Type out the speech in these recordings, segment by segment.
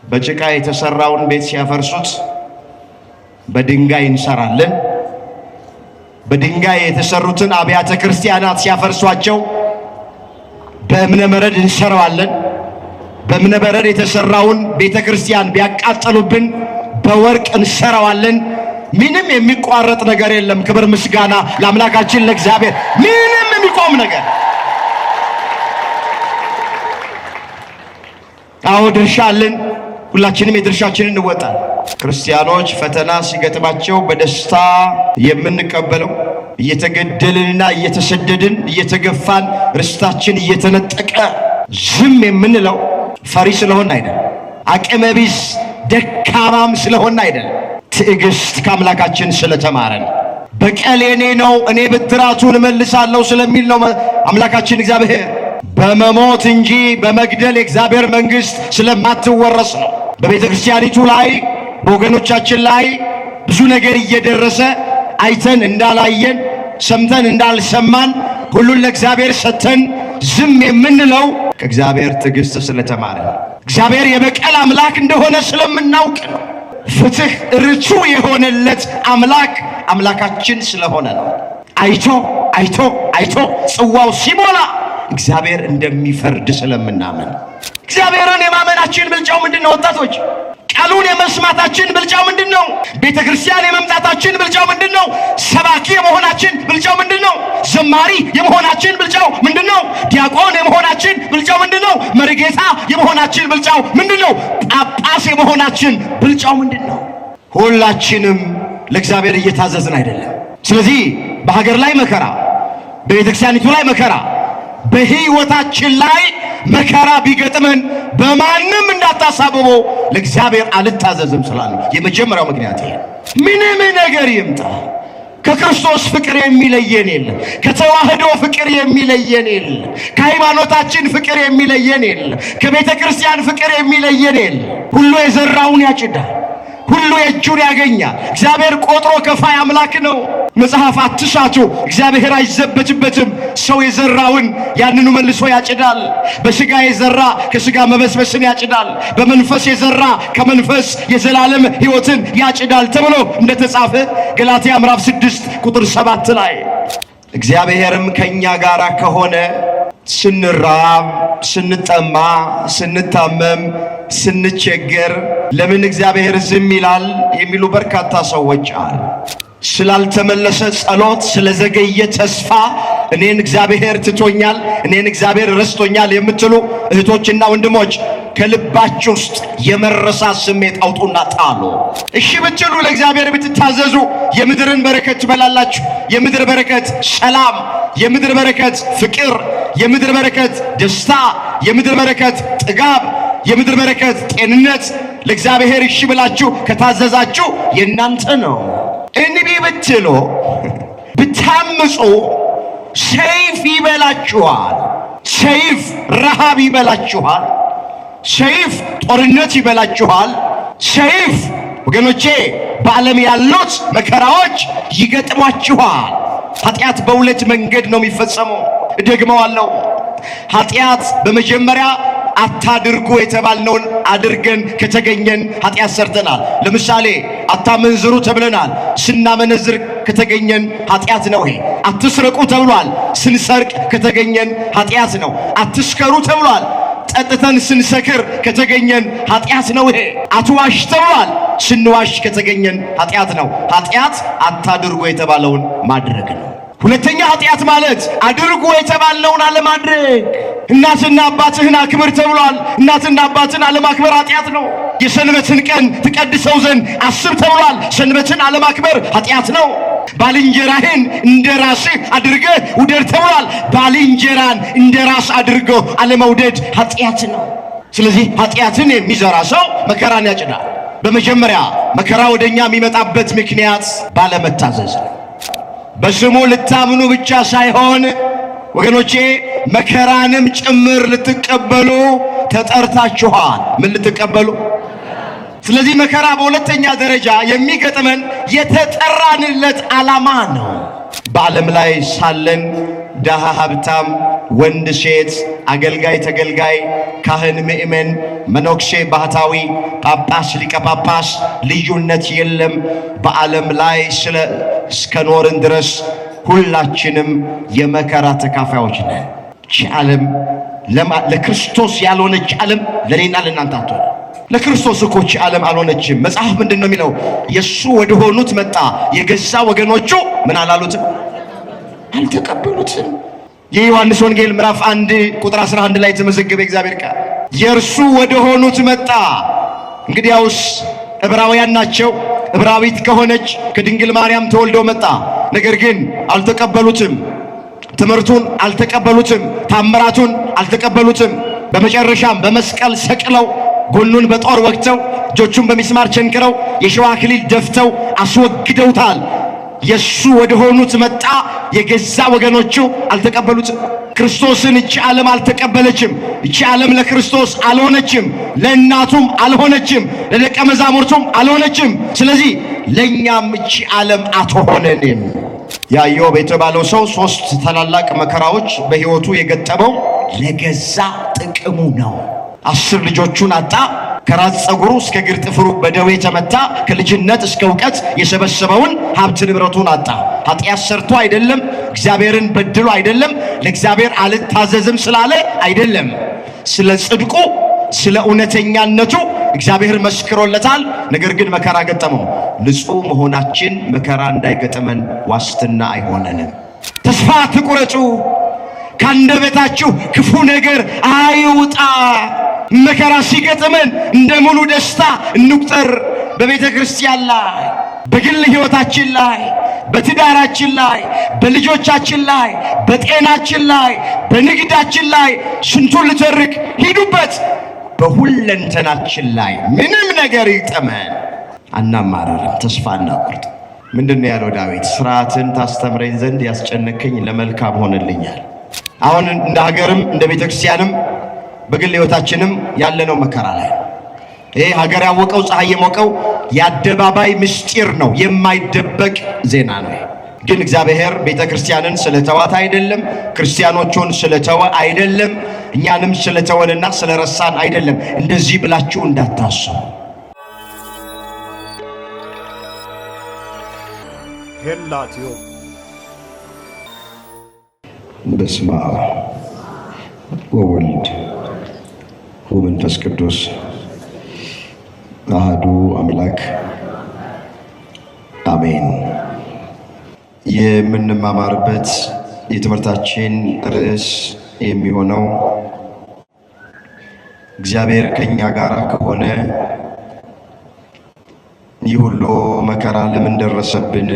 በጭቃ የተሰራውን ቤት ሲያፈርሱት በድንጋይ እንሰራለን፣ በድንጋይ የተሰሩትን አብያተ ክርስቲያናት ሲያፈርሷቸው በእብነ በረድ እንሰራዋለን። በእብነ በረድ የተሰራውን ቤተክርስቲያን ቢያቃጥሉብን በወርቅ እንሰራዋለን። ምንም የሚቋረጥ ነገር የለም። ክብር ምስጋና ለአምላካችን ለእግዚአብሔር። ምንም የሚቆም ነገር አዎ ድርሻ አለን። ሁላችንም የድርሻችንን እንወጣለን። ክርስቲያኖች ፈተና ሲገጥማቸው በደስታ የምንቀበለው እየተገደልንና እየተሰደድን እየተገፋን ርስታችን እየተነጠቀ ዝም የምንለው ፈሪ ስለሆን አይደለም፣ አቅመ ቢስ ደካማም ስለሆን አይደለም፣ ትዕግስት ከአምላካችን ስለተማረን በቀል የኔ ነው እኔ ብድራቱን እመልሳለሁ ስለሚል ነው አምላካችን እግዚአብሔር። በመሞት እንጂ በመግደል የእግዚአብሔር መንግስት ስለማትወረስ ነው። በቤተ ክርስቲያኒቱ ላይ በወገኖቻችን ላይ ብዙ ነገር እየደረሰ አይተን እንዳላየን ሰምተን እንዳልሰማን ሁሉን ለእግዚአብሔር ሰጥተን ዝም የምንለው ከእግዚአብሔር ትዕግስት ስለተማረ ነው። እግዚአብሔር የበቀል አምላክ እንደሆነ ስለምናውቅ ነው። ፍትህ ርቱ የሆነለት አምላክ አምላካችን ስለሆነ ነው። አይቶ አይቶ አይቶ ጽዋው ሲሞላ እግዚአብሔር እንደሚፈርድ ስለምናምን እግዚአብሔርን የማመናችን ብልጫው ምንድነው? ወጣቶች ቃሉን የመስማታችን ብልጫው ምንድነው? ቤተክርስቲያን የመምጣታችን ብልጫው ምንድነው? ሰባኪ የመሆናችን ብልጫው ምንድነው? ዘማሪ የመሆናችን ብልጫው ምንድነው? ዲያቆን የመሆናችን ብልጫው ምንድነው? መሪጌታ የመሆናችን ብልጫው ምንድነው? ጳጳስ የመሆናችን ብልጫው ምንድነው? ሁላችንም ለእግዚአብሔር እየታዘዝን አይደለም። ስለዚህ በሀገር ላይ መከራ፣ በቤተክርስቲያኒቱ ላይ መከራ፣ በህይወታችን ላይ መከራ ቢገጥመን በማንም እንዳታሳብበው ለእግዚአብሔር አልታዘዝም ስላለ የመጀመሪያው ምክንያት ይሄ። ምንም ነገር ይምጣ ከክርስቶስ ፍቅር የሚለየን የለም። ከተዋህዶ ፍቅር የሚለየን የለም። ከሃይማኖታችን ፍቅር የሚለየን የለም። ከቤተ ክርስቲያን ፍቅር የሚለየን የለም። ሁሉ የዘራውን ያጭዳል፣ ሁሉ የእጁን ያገኛል። እግዚአብሔር ቆጥሮ ከፋይ አምላክ ነው። መጽሐፍ አትሳቱ፣ እግዚአብሔር አይዘበትበትም። ሰው የዘራውን ያንኑ መልሶ ያጭዳል። በስጋ የዘራ ከስጋ መበስበስን ያጭዳል፣ በመንፈስ የዘራ ከመንፈስ የዘላለም ሕይወትን ያጭዳል ተብሎ እንደተጻፈ ገላትያ ምዕራፍ 6 ቁጥር 7 ላይ እግዚአብሔርም ከኛ ጋር ከሆነ ስንራብ፣ ስንጠማ፣ ስንታመም፣ ስንቸገር ለምን እግዚአብሔር ዝም ይላል የሚሉ በርካታ ሰዎች አሉ። ስላልተመለሰ ጸሎት፣ ስለዘገየ ተስፋ እኔን እግዚአብሔር ትቶኛል፣ እኔን እግዚአብሔር ረስቶኛል የምትሉ እህቶችና ወንድሞች ከልባችሁ ውስጥ የመረሳት ስሜት አውጡና ጣሉ። እሺ ብትሉ ለእግዚአብሔር ብትታዘዙ የምድርን በረከት ትበላላችሁ። የምድር በረከት ሰላም፣ የምድር በረከት ፍቅር፣ የምድር በረከት ደስታ፣ የምድር በረከት ጥጋብ፣ የምድር በረከት ጤንነት ለእግዚአብሔር እሺ ብላችሁ ከታዘዛችሁ የእናንተ ነው። እንቢ ብትሉ ብታምፁ ሰይፍ ይበላችኋል። ሰይፍ ረሃብ ይበላችኋል። ሰይፍ ጦርነት ይበላችኋል። ሰይፍ ወገኖቼ በዓለም ያሉት መከራዎች ይገጥሟችኋል። ኃጢአት በሁለት መንገድ ነው የሚፈጸመው። እደግመዋለሁ። ኃጢአት በመጀመሪያ አታድርጉ የተባልነውን አድርገን ከተገኘን ኃጢአት ሰርተናል። ለምሳሌ አታመንዝሩ ተብለናል። ስናመነዝር ከተገኘን ኃጢአት ነው ይሄ። አትስረቁ ተብሏል። ስንሰርቅ ከተገኘን ኃጢአት ነው። አትስከሩ ተብሏል። ጠጥተን ስንሰክር ከተገኘን ኃጢአት ነው ይሄ። አትዋሽ ተብሏል። ስንዋሽ ከተገኘን ኃጢአት ነው። ኃጢአት አታድርጉ የተባለውን ማድረግ ነው። ሁለተኛ ኃጢአት ማለት አድርጉ የተባለውን አለማድረግ። እናትና አባትህን አክብር ተብሏል። እናትና አባትን አለማክበር ኃጢአት ነው። የሰንበትን ቀን ትቀድሰው ዘንድ አስብ ተብሏል። ሰንበትን አለማክበር ኃጢአት ነው። ባልንጀራህን እንደ ራስህ አድርገህ ውደድ ተብሏል። ባልንጀራን እንደ ራስ አድርገው አለመውደድ ኃጢአት ነው። ስለዚህ ኃጢአትን የሚዘራ ሰው መከራን ያጭዳል። በመጀመሪያ መከራ ወደኛ የሚመጣበት ምክንያት ባለመታዘዝ ነው። በስሙ ልታምኑ ብቻ ሳይሆን ወገኖቼ መከራንም ጭምር ልትቀበሉ ተጠርታችኋል። ምን ልትቀበሉ? ስለዚህ መከራ በሁለተኛ ደረጃ የሚገጥመን የተጠራንለት ዓላማ ነው። በዓለም ላይ ሳለን ደሃ ሀብታም፣ ወንድ ሴት፣ አገልጋይ ተገልጋይ፣ ካህን ምእመን፣ መነኩሴ ባህታዊ፣ ጳጳስ ሊቀ ጳጳስ ልዩነት የለም። በዓለም ላይ እስከኖርን ድረስ ሁላችንም የመከራ ተካፋዮች ነን። ይህች ዓለም ለክርስቶስ ያልሆነች ዓለም ለኔና ለእናንተ አትሆን። ለክርስቶስ እኮ ይህች ዓለም አልሆነችም። መጽሐፍ ምንድን ነው የሚለው? የእሱ ወደ ሆኑት መጣ፣ የገዛ ወገኖቹ ምን አላሉትም? አልተቀበሉትም። የዮሐንስ ወንጌል ምዕራፍ 1 ቁጥር 11 ላይ የተመዘገበ እግዚአብሔር ቃል የእርሱ ወደ ሆኑት መጣ። እንግዲያውስ ዕብራውያን ናቸው። ዕብራዊት ከሆነች ከድንግል ማርያም ተወልዶ መጣ። ነገር ግን አልተቀበሉትም። ትምህርቱን አልተቀበሉትም። ታምራቱን አልተቀበሉትም። በመጨረሻም በመስቀል ሰቅለው ጎኑን በጦር ወግተው እጆቹን በሚስማር ቸንክረው የሸዋ አክሊል ደፍተው አስወግደውታል። የሱ ወደ ሆኑት መጣ፣ የገዛ ወገኖቹ አልተቀበሉትም። ክርስቶስን እቺ ዓለም አልተቀበለችም። እቺ ዓለም ለክርስቶስ አልሆነችም፣ ለእናቱም አልሆነችም፣ ለደቀ መዛሙርቱም አልሆነችም። ስለዚህ ለእኛም እቺ ዓለም አትሆነንም። ኢዮብ የተባለው ሰው 3 ታላላቅ መከራዎች በሕይወቱ የገጠመው ለገዛ ጥቅሙ ነው። 10 ልጆቹን አጣ። ከራስ ፀጉሩ እስከ እግር ጥፍሩ በደዌ ተመታ። ከልጅነት እስከ እውቀት የሰበሰበውን ሀብት ንብረቱን አጣ። ኃጢአት ሰርቶ አይደለም፣ እግዚአብሔርን በድሎ አይደለም፣ ለእግዚአብሔር አልታዘዝም ስላለ አይደለም። ስለ ጽድቁ ስለ እውነተኛነቱ እግዚአብሔር መስክሮለታል። ነገር ግን መከራ ገጠመው። ንጹሕ መሆናችን መከራ እንዳይገጠመን ዋስትና አይሆነንም። ተስፋ አትቁረጡ፣ ከአንደበታችሁ ክፉ ነገር አይውጣ። መከራ ሲገጥመን እንደ ሙሉ ደስታ እንቁጠር። በቤተ ክርስቲያን ላይ፣ በግል ሕይወታችን ላይ፣ በትዳራችን ላይ፣ በልጆቻችን ላይ፣ በጤናችን ላይ፣ በንግዳችን ላይ ስንቱን ልተርክ ሂዱበት። በሁለንተናችን ላይ ምንም ነገር ይጠመን አናማረርም፣ ተስፋ እናቁርጥ። ምንድን ነው ያለው ዳዊት? ሥርዓትን ታስተምረኝ ዘንድ ያስጨነቀኝ ለመልካም ሆነልኛል። አሁን እንደ ሀገርም እንደ ቤተ ክርስቲያንም በግል ሕይወታችንም ያለነው መከራ ላይ ይሄ ሀገር ያወቀው ፀሐይ የሞቀው የአደባባይ ምስጢር ነው፣ የማይደበቅ ዜና ነው። ግን እግዚአብሔር ቤተ ክርስቲያንን ስለተዋት አይደለም፣ ክርስቲያኖቹን ስለተወ አይደለም፣ እኛንም ስለተወንና ስለረሳን አይደለም። እንደዚህ ብላችሁ እንዳታስቡ። ሄላትዮ በስመ አብ ወወልድ ወመንፈስ ቅዱስ አሐዱ አምላክ አሜን። የምንማማርበት የትምህርታችን ርዕስ የሚሆነው እግዚአብሔር ከኛ ጋር ከሆነ ይህ ሁሉ መከራ ለምን ደረሰብን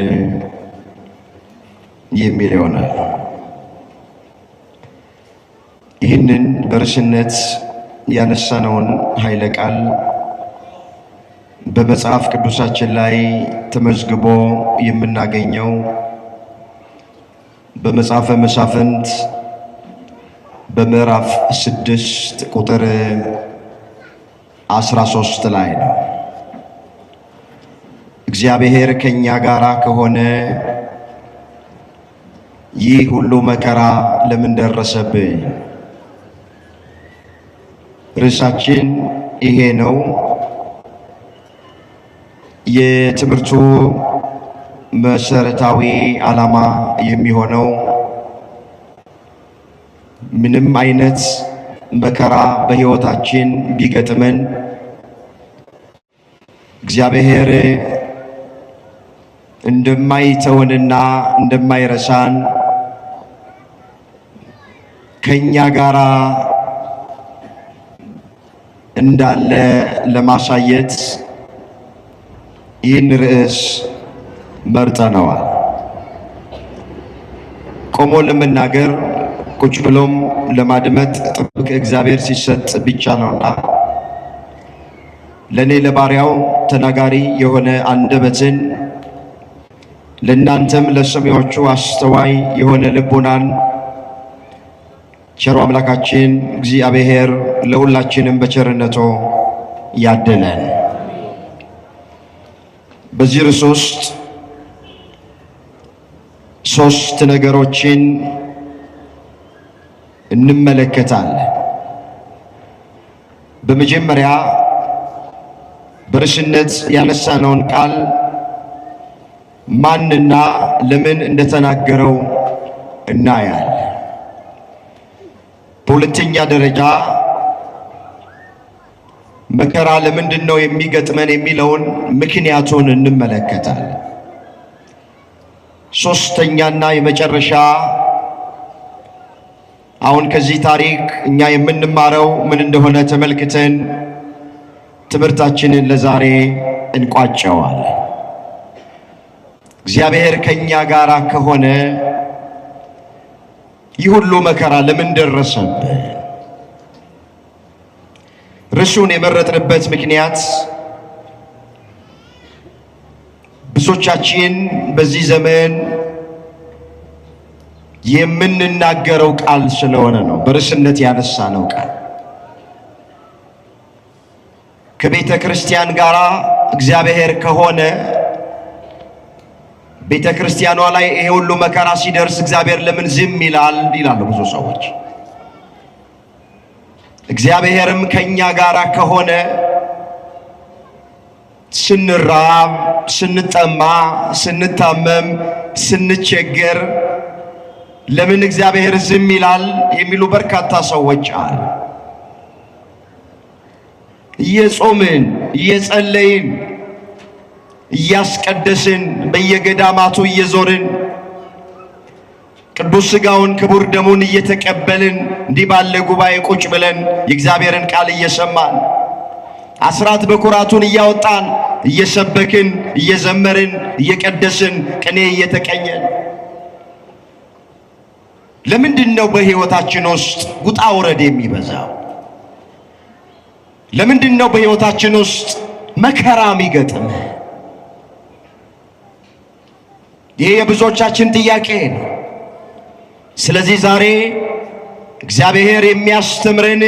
የሚል ይሆናል። ይህንን በርዕስነት ያነሳነውን ኃይለ ቃል በመጽሐፍ ቅዱሳችን ላይ ተመዝግቦ የምናገኘው በመጽሐፈ መሳፍንት በምዕራፍ 6 ቁጥር 13 ላይ ነው። እግዚአብሔር ከኛ ጋር ከሆነ ይህ ሁሉ መከራ ለምን ደረሰብን? ርዕሳችን ይሄ ነው። የትምህርቱ መሰረታዊ ዓላማ የሚሆነው ምንም አይነት መከራ በሕይወታችን ቢገጥመን እግዚአብሔር እንደማይተወንና እንደማይረሳን ከኛ ጋራ እንዳለ ለማሳየት ይህን ርዕስ መርጠነዋል። ቆሞ ለመናገር ቁጭ ብሎም ለማድመጥ ጥብቅ እግዚአብሔር ሲሰጥ ብቻ ነውና ለኔ ለባሪያው ተናጋሪ የሆነ አንደበትን ለእናንተም ለሰሚዎቹ አስተዋይ የሆነ ልቦናን ቸሩ አምላካችን እግዚአብሔር ለሁላችንም በቸርነቱ ያድለን። በዚህ ርዕስ ውስጥ 3 ነገሮችን እንመለከታለን። በመጀመሪያ በርዕስነት ያነሳነውን ቃል ማንና ለምን እንደተናገረው እናያለን። በሁለተኛ ደረጃ መከራ ለምንድን ነው የሚገጥመን የሚለውን ምክንያቱን እንመለከታለን። ሶስተኛና የመጨረሻ አሁን ከዚህ ታሪክ እኛ የምንማረው ምን እንደሆነ ተመልክተን ትምህርታችንን ለዛሬ እንቋጨዋለን። እግዚአብሔር ከኛ ጋር ከሆነ ይህ ሁሉ መከራ ለምን ደረሰብን? ርዕሱን የመረጥንበት ምክንያት ብዙዎቻችን በዚህ ዘመን የምንናገረው ቃል ስለሆነ ነው። በርዕስነት ያነሳነው ቃል ከቤተ ክርስቲያን ጋር እግዚአብሔር ከሆነ ቤተ ክርስቲያኗ ላይ ይሄ ሁሉ መከራ ሲደርስ እግዚአብሔር ለምን ዝም ይላል ይላሉ ብዙ ሰዎች። እግዚአብሔርም ከኛ ጋር ከሆነ ስንራብ፣ ስንጠማ፣ ስንታመም፣ ስንቸገር ለምን እግዚአብሔር ዝም ይላል የሚሉ በርካታ ሰዎች አሉ። እየጾምን እየጸለይን እያስቀደስን በየገዳማቱ እየዞርን ቅዱስ ሥጋውን ክቡር ደሙን እየተቀበልን እንዲህ ባለ ጉባኤ ቁጭ ብለን የእግዚአብሔርን ቃል እየሰማን አስራት በኩራቱን እያወጣን እየሰበክን እየዘመርን እየቀደስን ቅኔ እየተቀኘን ለምንድን ነው በሕይወታችን ውስጥ ውጣ ውረድ የሚበዛው? ለምንድን ነው በሕይወታችን ውስጥ መከራ የሚገጥም? ይሄ የብዙዎቻችን ጥያቄ ነው። ስለዚህ ዛሬ እግዚአብሔር የሚያስተምረን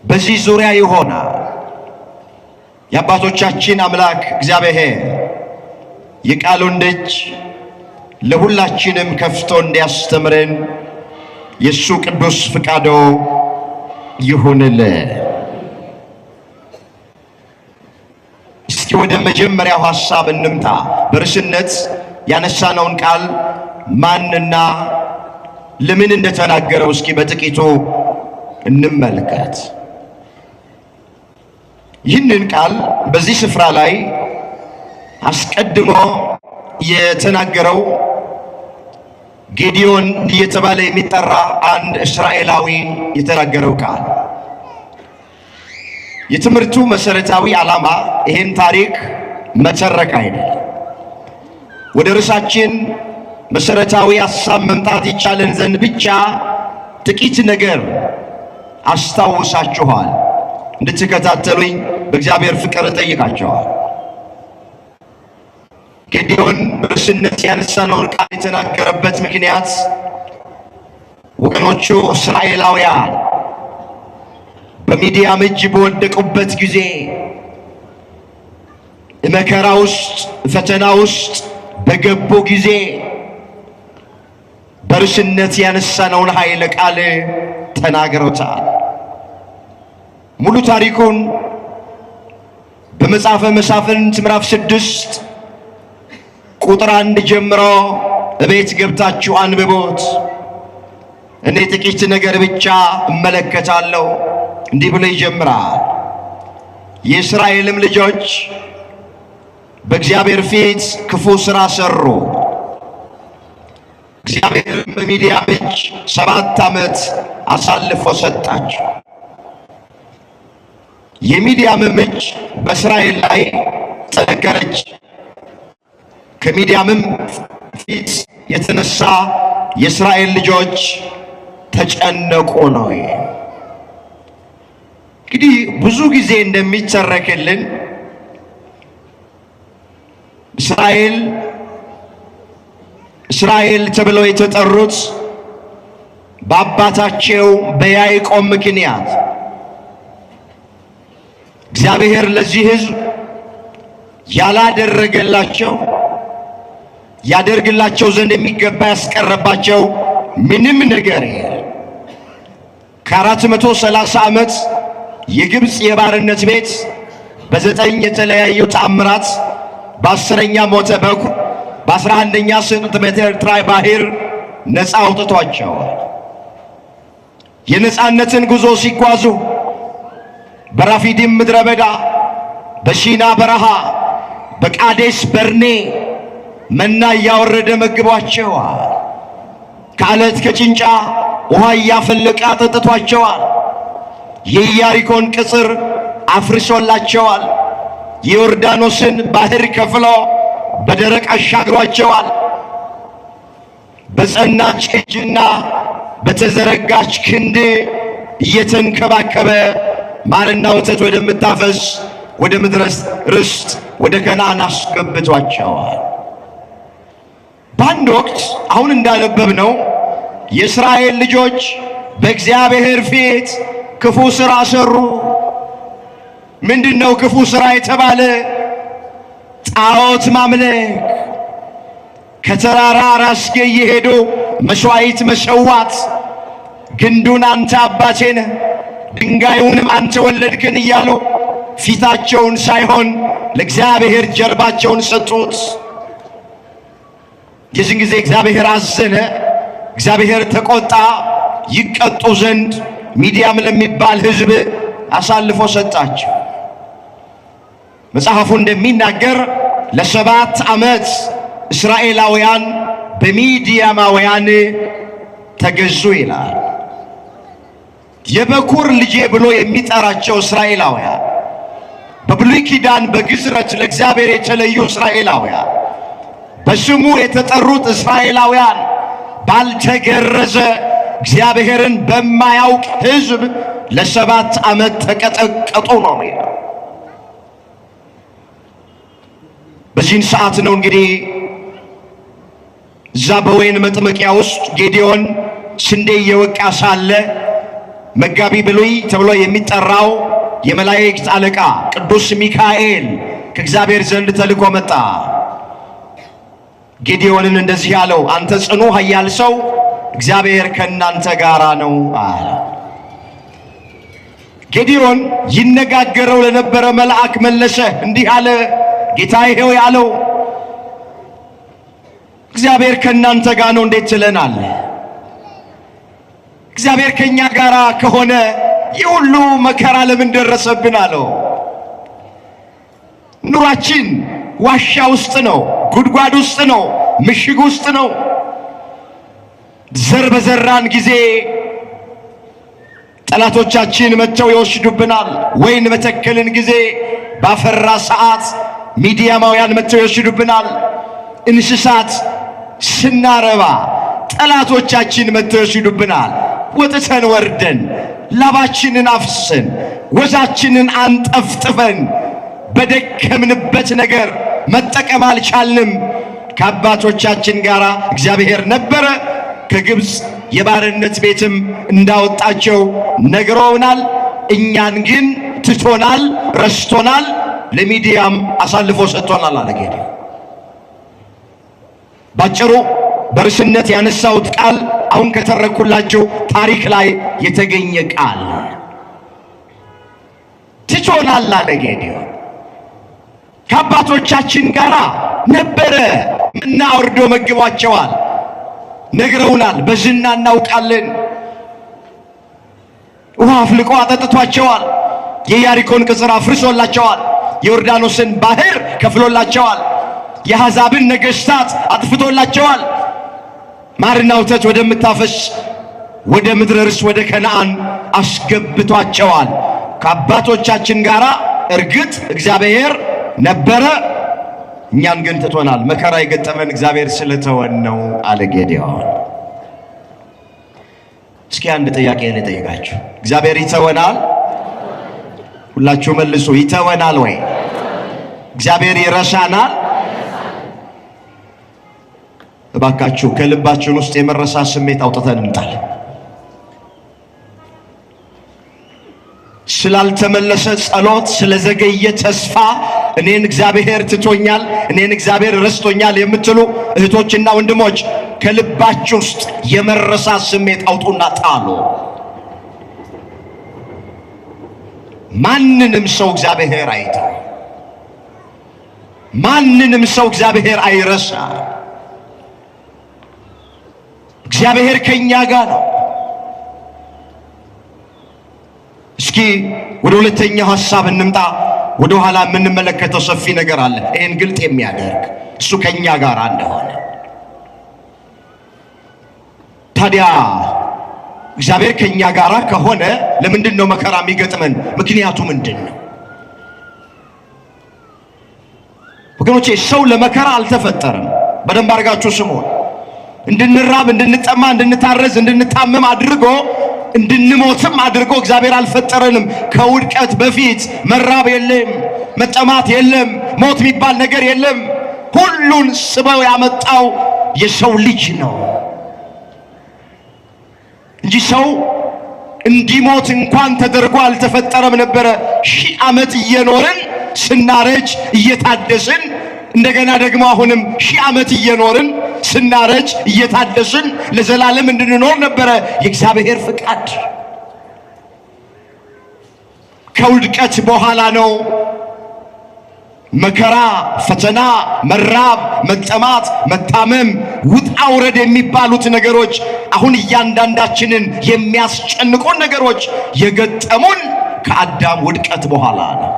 በዚህ ዙሪያ ይሆናል። የአባቶቻችን አምላክ እግዚአብሔር የቃሉን ደጅ ለሁላችንም ከፍቶ እንዲያስተምረን የእሱ ቅዱስ ፍቃዶ ይሁንልን። እስኪ ወደ መጀመሪያው ሐሳብ እንምጣ። በርዕስነት ያነሳነውን ቃል ማንና ለምን እንደተናገረው እስኪ በጥቂቱ እንመልከት። ይህንን ቃል በዚህ ስፍራ ላይ አስቀድሞ የተናገረው ጌዲዮን እየተባለ የሚጠራ አንድ እስራኤላዊ የተናገረው ቃል። የትምህርቱ መሰረታዊ ዓላማ ይህን ታሪክ መተረክ አይደለም። ወደ ርዕሳችን መሰረታዊ ሐሳብ መምጣት ይቻለን ዘንድ ብቻ ጥቂት ነገር አስታውሳችኋል። እንድትከታተሉኝ በእግዚአብሔር ፍቅር እጠይቃችኋል። ጌዲዮን በርዕስነት ያነሳነውን ቃል የተናገረበት ምክንያት ወገኖቹ እስራኤላውያን በሚዲያም እጅ በወደቁበት ጊዜ መከራ ውስጥ ፈተና ውስጥ በገቡ ጊዜ በርዕስነት ያነሳነውን ኃይለ ቃል ተናግረውታል። ሙሉ ታሪኩን በመጽሐፈ መሳፍንት ምዕራፍ 6 ቁጥር 1 ጀምሮ እቤት ገብታችሁ አንብቦት። እኔ ጥቂት ነገር ብቻ እመለከታለሁ። እንዲህ ብሎ ይጀምራል። የእስራኤልም ልጆች በእግዚአብሔር ፊት ክፉ ሥራ ሰሩ። እግዚአብሔርም በሚዲያም እጅ 7 ዓመት አሳልፎ ሰጣቸው። የሚዲያምም እጅ በእስራኤል ላይ ጠነከረች። ከሚዲያምም ፊት የተነሳ የእስራኤል ልጆች ተጨነቁ ነው። እንግዲህ ብዙ ጊዜ እንደሚተረክልን እስራኤል ተብለው የተጠሩት በአባታቸው በያዕቆብ ምክንያት እግዚአብሔር ለዚህ ሕዝብ ያላደረገላቸው ያደርግላቸው ዘንድ የሚገባ ያስቀረባቸው ምንም ነገር የለም። ከ430 ዓመት የግብፅ የባርነት ቤት በ9 የተለያዩ ተአምራት በ10ኛ ሞተ በኩር በ11ኛ ስጥመተ ኤርትራ ባህር ነፃ አውጥቷቸዋል። የነፃነትን ጉዞ ሲጓዙ በራፊዲም ምድረ በዳ፣ በሲና በረሃ፣ በቃዴስ በርኔ መና እያወረደ መግቧቸዋል። ከአለት ከጭንጫ ውሃ እያፈለቀ አጠጥቷቸዋል። የኢያሪኮን ቅጽር አፍርሶላቸዋል። የዮርዳኖስን ባህር ከፍሎ በደረቅ አሻግሯቸዋል። በጸናች እጅና በተዘረጋች ክንድ እየተንከባከበ ማርና ወተት ወደምታፈስ ወደ ምድረ ርስት ወደ ከነዓን አስገብቷቸዋል። በአንድ ወቅት አሁን እንዳነበብነው የእስራኤል ልጆች በእግዚአብሔር ፊት ክፉ ሥራ ሰሩ። ምንድነው ክፉ ሥራ የተባለ? ጣዖት ማምለክ፣ ከተራራ ራስጌ እየሄዱ መሥዋዕት መሰዋት፣ ግንዱን አንተ አባቴ ነህ ድንጋዩንም አንተ ወለድክን እያሉ ፊታቸውን ሳይሆን ለእግዚአብሔር ጀርባቸውን ሰጡት። የዚህን ጊዜ እግዚአብሔር አዘነ፣ እግዚአብሔር ተቆጣ። ይቀጡ ዘንድ ሚዲያም ለሚባል ሕዝብ አሳልፎ ሰጣቸው። መጽሐፉ እንደሚናገር ለ7 ዓመት እስራኤላውያን በሚዲያማውያን ተገዙ ይላል። የበኩር ልጄ ብሎ የሚጠራቸው እስራኤላውያን በብሉይ ኪዳን በግዝረት ለእግዚአብሔር የተለዩ እስራኤላውያን፣ በስሙ የተጠሩት እስራኤላውያን ባልተገረዘ እግዚአብሔርን በማያውቅ ሕዝብ ለ7 ዓመት ተቀጠቀጡ ነው የሚለው። በዚህን ሰዓት ነው እንግዲህ እዛ በወይን መጥመቂያ ውስጥ ጌዲዮን ስንዴ እየወቃ ሳለ መጋቢ ብሉይ ተብሎ የሚጠራው የመላእክት አለቃ ቅዱስ ሚካኤል ከእግዚአብሔር ዘንድ ተልኮ መጣ። ጌዲዮንን እንደዚህ ያለው፣ አንተ ጽኑ ኃያል ሰው እግዚአብሔር ከእናንተ ጋራ ነው አለ። ጌዲዮን ይነጋገረው ለነበረ መልአክ መለሰ እንዲህ አለ፣ ጌታዬ ሆይ አለው፣ እግዚአብሔር ከእናንተ ጋር ነው እንዴት ትለናለህ? እግዚአብሔር ከኛ ጋር ከሆነ ይህ ሁሉ መከራ ለምን ደረሰብን አለው። ኑሯችን ዋሻ ውስጥ ነው፣ ጉድጓድ ውስጥ ነው፣ ምሽግ ውስጥ ነው። ዘር በዘራን ጊዜ ጠላቶቻችን መጥተው ይወስዱብናል። ወይን በተከልን ጊዜ ባፈራ ሰዓት ሚዲያማውያን መጥተው ይወስዱብናል። እንስሳት ስናረባ ጠላቶቻችን መጥተው ይወስዱብናል። ወጥተን ወርደን ላባችንን አፍሰን ወዛችንን አንጠፍጥፈን በደከምንበት ነገር መጠቀም አልቻልንም። ከአባቶቻችን ጋር እግዚአብሔር ነበረ፣ ከግብፅ የባርነት ቤትም እንዳወጣቸው ነግረውናል። እኛን ግን ትቶናል፣ ረስቶናል፣ ለሚዲያም አሳልፎ ሰጥቶናል አለ ጌዲዮን። ባጭሩ በርስነት ያነሳውት ቃል አሁን ከተረኩላችሁ ታሪክ ላይ የተገኘ ቃል ትቶናል አለ ጌዲዮን። ከአባቶቻችን ጋር ነበረ፣ መና አውርዶ መግቧቸዋል፣ ነግረውናል፣ በዝና እናውቃለን። ውሃ አፍልቆ አጠጥቷቸዋል፣ የኢያሪኮን ቅጽር አፍርሶላቸዋል፣ የዮርዳኖስን ባህር ከፍሎላቸዋል፣ የአሕዛብን ነገሥታት አጥፍቶላቸዋል። ማርና ወተት ወደምታፈስ ወደ ምድረ ርስት ወደ ከነዓን አስገብቷቸዋል። ከአባቶቻችን ጋር እርግጥ እግዚአብሔር ነበረ፣ እኛን ግን ትቶናል። መከራ የገጠመን እግዚአብሔር ስለተወን ነው አለ ጌዲዮን። እስኪ አንድ ጥያቄ ልጠይቃችሁ፣ እግዚአብሔር ይተወናል? ሁላችሁ መልሱ። ይተወናል ወይ? እግዚአብሔር ይረሳናል? እባካችሁ ከልባችን ውስጥ የመረሳት ስሜት አውጥተን እንጣል። ስላልተመለሰ ጸሎት፣ ስለዘገየ ተስፋ እኔን እግዚአብሔር ትቶኛል፣ እኔን እግዚአብሔር ረስቶኛል የምትሉ እህቶችና ወንድሞች ከልባችሁ ውስጥ የመረሳት ስሜት አውጡና ጣሉ። ማንንም ሰው እግዚአብሔር አይተው፣ ማንንም ሰው እግዚአብሔር አይረሳ። እግዚአብሔር ከኛ ጋር ነው። እስኪ ወደ ሁለተኛው ሐሳብ እንምጣ። ወደ ኋላ የምንመለከተው ሰፊ ነገር አለ ይህን ግልጥ የሚያደርግ እሱ ከኛ ጋር እንደሆነ። ታዲያ እግዚአብሔር ከኛ ጋር ከሆነ ለምንድን ነው መከራ የሚገጥመን? ምክንያቱ ምንድን ነው? ወገኖቼ ሰው ለመከራ አልተፈጠረም። በደንብ አድርጋችሁ ስሙ። እንድንራብ፣ እንድንጠማ፣ እንድንታረዝ፣ እንድንታመም አድርጎ እንድንሞትም አድርጎ እግዚአብሔር አልፈጠረንም። ከውድቀት በፊት መራብ የለም፣ መጠማት የለም፣ ሞት የሚባል ነገር የለም። ሁሉን ስበው ያመጣው የሰው ልጅ ነው እንጂ ሰው እንዲሞት እንኳን ተደርጎ አልተፈጠረም ነበረ። 1000 ዓመት እየኖርን ስናረጅ እየታደስን እንደገና ደግሞ አሁንም 1000 ዓመት እየኖርን ስናረጅ እየታደስን ለዘላለም እንድንኖር ነበረ የእግዚአብሔር ፍቃድ። ከውድቀት በኋላ ነው መከራ፣ ፈተና፣ መራብ፣ መጠማት፣ መታመም፣ ውጣ ውረድ የሚባሉት ነገሮች አሁን እያንዳንዳችንን የሚያስጨንቁን ነገሮች የገጠሙን ከአዳም ውድቀት በኋላ ነው።